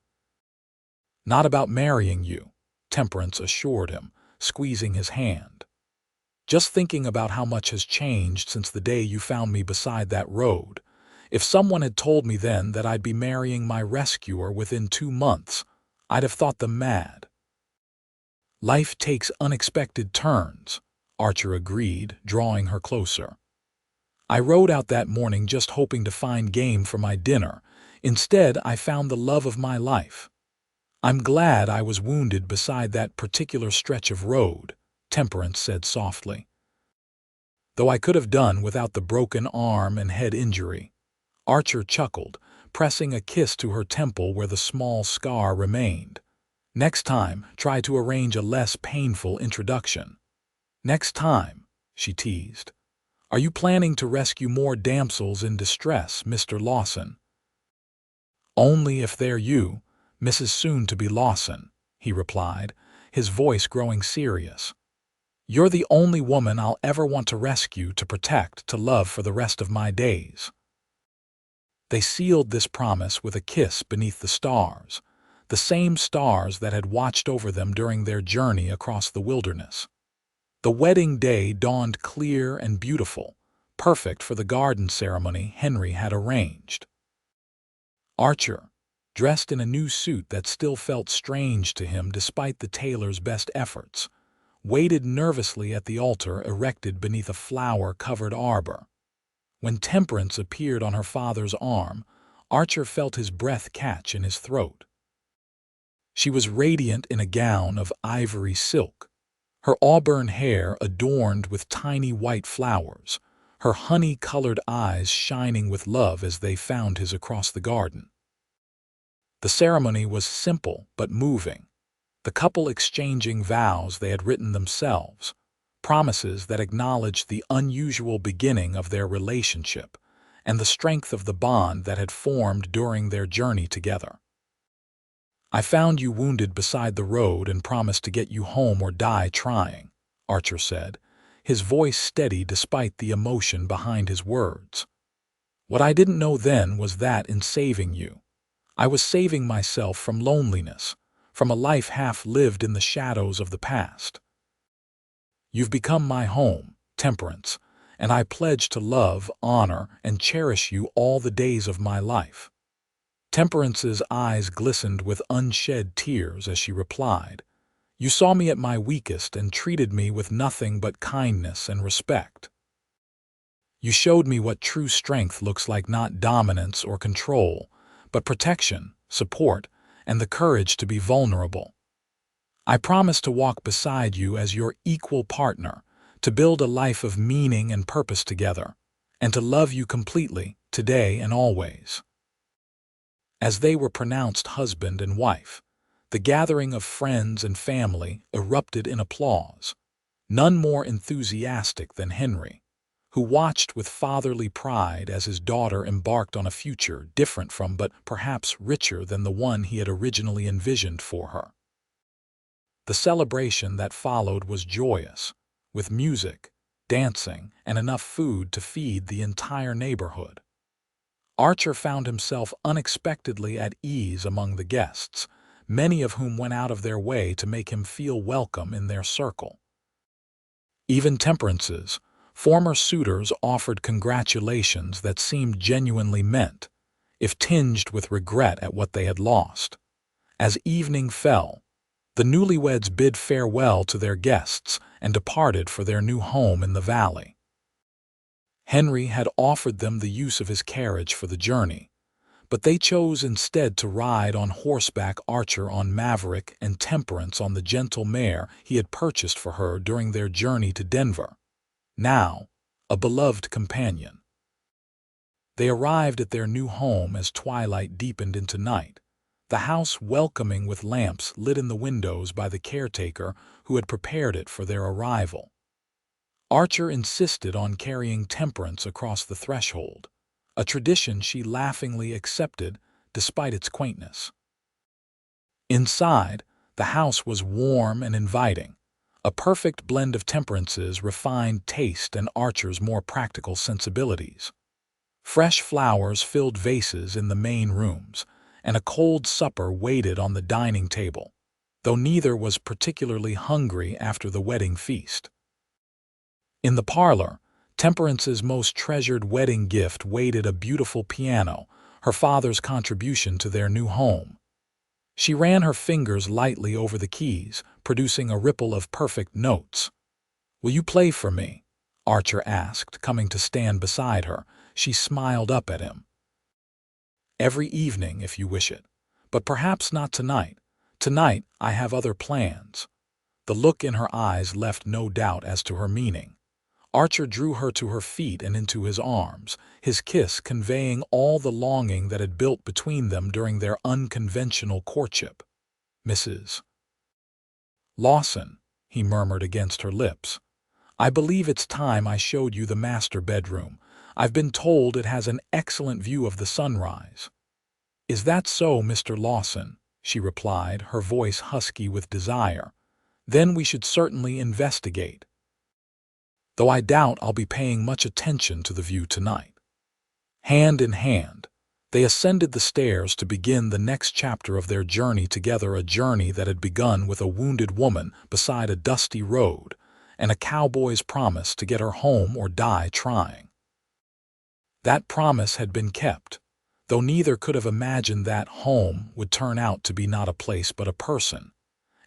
"Not about marrying you," Temperance assured him, squeezing his hand. "Just thinking about how much has changed since the day you found me beside that road. If someone had told me then that I'd be marrying my rescuer within 2 months, I'd have thought them mad." "Life takes unexpected turns," Archer agreed, drawing her closer. "I rode out that morning just hoping to find game for my dinner. Instead, I found the love of my life. I'm glad I was wounded beside that particular stretch of road," Temperance said softly. "Though I could have done without the broken arm and head injury." Archer chuckled, pressing a kiss to her temple where the small scar remained. "Next time, try to arrange a less painful introduction." "Next time," she teased. "Are you planning to rescue more damsels in distress, Mr. Lawson?" "Only if they're you, Mrs. Soon-to-be Lawson," he replied, his voice growing serious. "You're the only woman I'll ever want to rescue, to protect, to love for the rest of my days." They sealed this promise with a kiss beneath the stars, the same stars that had watched over them during their journey across the wilderness. The wedding day dawned clear and beautiful, perfect for the garden ceremony Henry had arranged. Archer, dressed in a new suit that still felt strange to him despite the tailor's best efforts, waited nervously at the altar erected beneath a flower-covered arbor. When Temperance appeared on her father's arm, Archer felt his breath catch in his throat. She was radiant in a gown of ivory silk, her auburn hair adorned with tiny white flowers, her honey-colored eyes shining with love as they found his across the garden. The ceremony was simple but moving, the couple exchanging vows they had written themselves, promises that acknowledged the unusual beginning of their relationship and the strength of the bond that had formed during their journey together. "I found you wounded beside the road and promised to get you home or die trying," Archer said, his voice steady despite the emotion behind his words. "What I didn't know then was that in saving you, I was saving myself from loneliness, from a life half lived in the shadows of the past. You've become my home, Temperance, and I pledge to love, honor, and cherish you all the days of my life." Temperance's eyes glistened with unshed tears as she replied, "You saw me at my weakest and treated me with nothing but kindness and respect. You showed me what true strength looks like, not dominance or control, but protection, support, and the courage to be vulnerable. I promise to walk beside you as your equal partner, to build a life of meaning and purpose together, and to love you completely, today and always." As they were pronounced husband and wife, the gathering of friends and family erupted in applause, none more enthusiastic than Henry, who watched with fatherly pride as his daughter embarked on a future different from but perhaps richer than the one he had originally envisioned for her. The celebration that followed was joyous, with music, dancing, and enough food to feed the entire neighborhood. Archer found himself unexpectedly at ease among the guests, many of whom went out of their way to make him feel welcome in their circle. Even Temperance's former suitors offered congratulations that seemed genuinely meant, if tinged with regret at what they had lost. As evening fell, the newlyweds bid farewell to their guests and departed for their new home in the valley. Henry had offered them the use of his carriage for the journey, but they chose instead to ride on horseback, Archer on Maverick and Temperance on the gentle mare he had purchased for her during their journey to Denver, now a beloved companion. They arrived at their new home as twilight deepened into night, the house welcoming with lamps lit in the windows by the caretaker who had prepared it for their arrival. Archer insisted on carrying Temperance across the threshold, a tradition she laughingly accepted despite its quaintness. Inside, the house was warm and inviting, a perfect blend of Temperance's refined taste and Archer's more practical sensibilities. Fresh flowers filled vases in the main rooms, and a cold supper waited on the dining table, though neither was particularly hungry after the wedding feast. In the parlor, Temperance's most treasured wedding gift waited, a beautiful piano, her father's contribution to their new home. She ran her fingers lightly over the keys, producing a ripple of perfect notes. "Will you play for me?" Archer asked, coming to stand beside her. She smiled up at him. "Every evening, if you wish it, but perhaps not tonight. Tonight, I have other plans." The look in her eyes left no doubt as to her meaning. Archer drew her to her feet and into his arms, his kiss conveying all the longing that had built between them during their unconventional courtship. "Mrs. Lawson," he murmured against her lips, "I believe it's time I showed you the master bedroom. I've been told it has an excellent view of the sunrise." "Is that so, Mr. Lawson?" she replied, her voice husky with desire. "Then we should certainly investigate, though I doubt I'll be paying much attention to the view tonight." Hand in hand, they ascended the stairs to begin the next chapter of their journey together, a journey that had begun with a wounded woman beside a dusty road and a cowboy's promise to get her home or die trying. That promise had been kept, though neither could have imagined that home would turn out to be not a place but a person,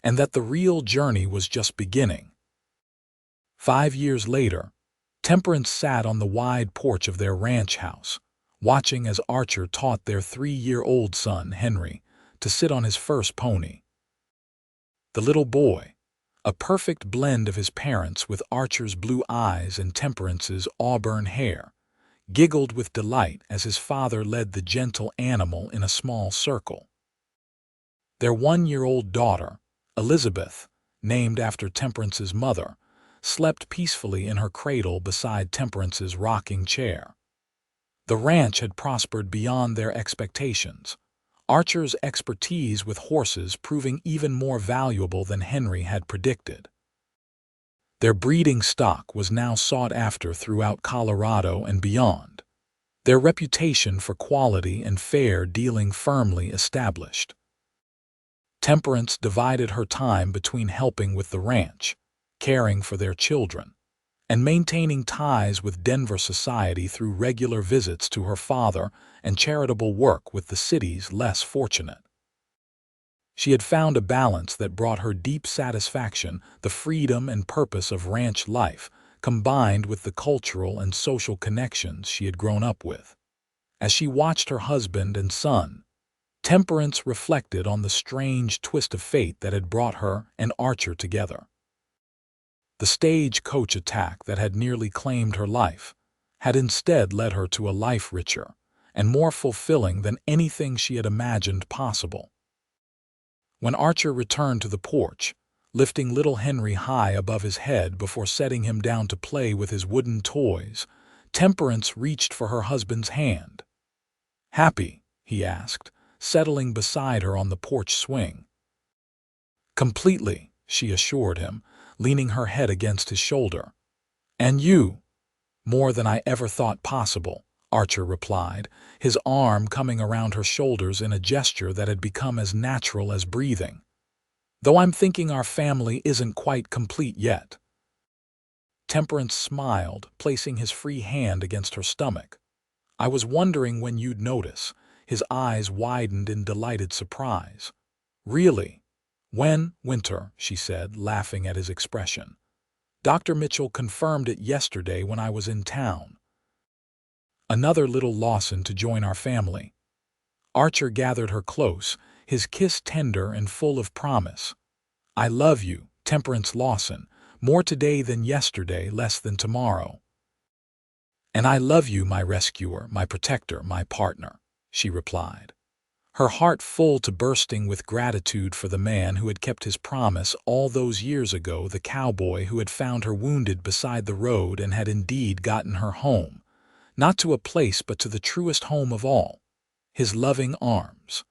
and that the real journey was just beginning. 5 years later, Temperance sat on the wide porch of their ranch house, watching as Archer taught their 3-year-old son, Henry, to sit on his first pony. The little boy, a perfect blend of his parents with Archer's blue eyes and Temperance's auburn hair, giggled with delight as his father led the gentle animal in a small circle. Their 1-year-old daughter, Elizabeth, named after Temperance's mother, slept peacefully in her cradle beside Temperance's rocking chair. The ranch had prospered beyond their expectations. Archer's expertise with horses proving even more valuable than Henry had predicted. Their breeding stock was now sought after throughout Colorado and beyond, their reputation for quality and fair dealing firmly established. Temperance divided her time between helping with the ranch, caring for their children, and maintaining ties with Denver society through regular visits to her father and charitable work with the city's less fortunate. She had found a balance that brought her deep satisfaction, the freedom and purpose of ranch life, combined with the cultural and social connections she had grown up with. As she watched her husband and son, Temperance reflected on the strange twist of fate that had brought her and Archer together. The stagecoach attack that had nearly claimed her life had instead led her to a life richer and more fulfilling than anything she had imagined possible. When Archer returned to the porch, lifting little Henry high above his head before setting him down to play with his wooden toys, Temperance reached for her husband's hand. "Happy?" he asked, settling beside her on the porch swing. "Completely," she assured him, leaning her head against his shoulder. "And you?" "More than I ever thought possible," Archer replied, his arm coming around her shoulders in a gesture that had become as natural as breathing. "Though I'm thinking our family isn't quite complete yet." Temperance smiled, placing his free hand against her stomach. "I was wondering when you'd notice." His eyes widened in delighted surprise. "Really?" "When, winter," she said, laughing at his expression. "Dr. Mitchell confirmed it yesterday when I was in town. Another little Lawson to join our family." Archer gathered her close, his kiss tender and full of promise. "I love you, Temperance Lawson, more today than yesterday, less than tomorrow." "And I love you, my rescuer, my protector, my partner," she replied, her heart full to bursting with gratitude for the man who had kept his promise all those years ago, the cowboy who had found her wounded beside the road and had indeed gotten her home, not to a place but to the truest home of all, his loving arms.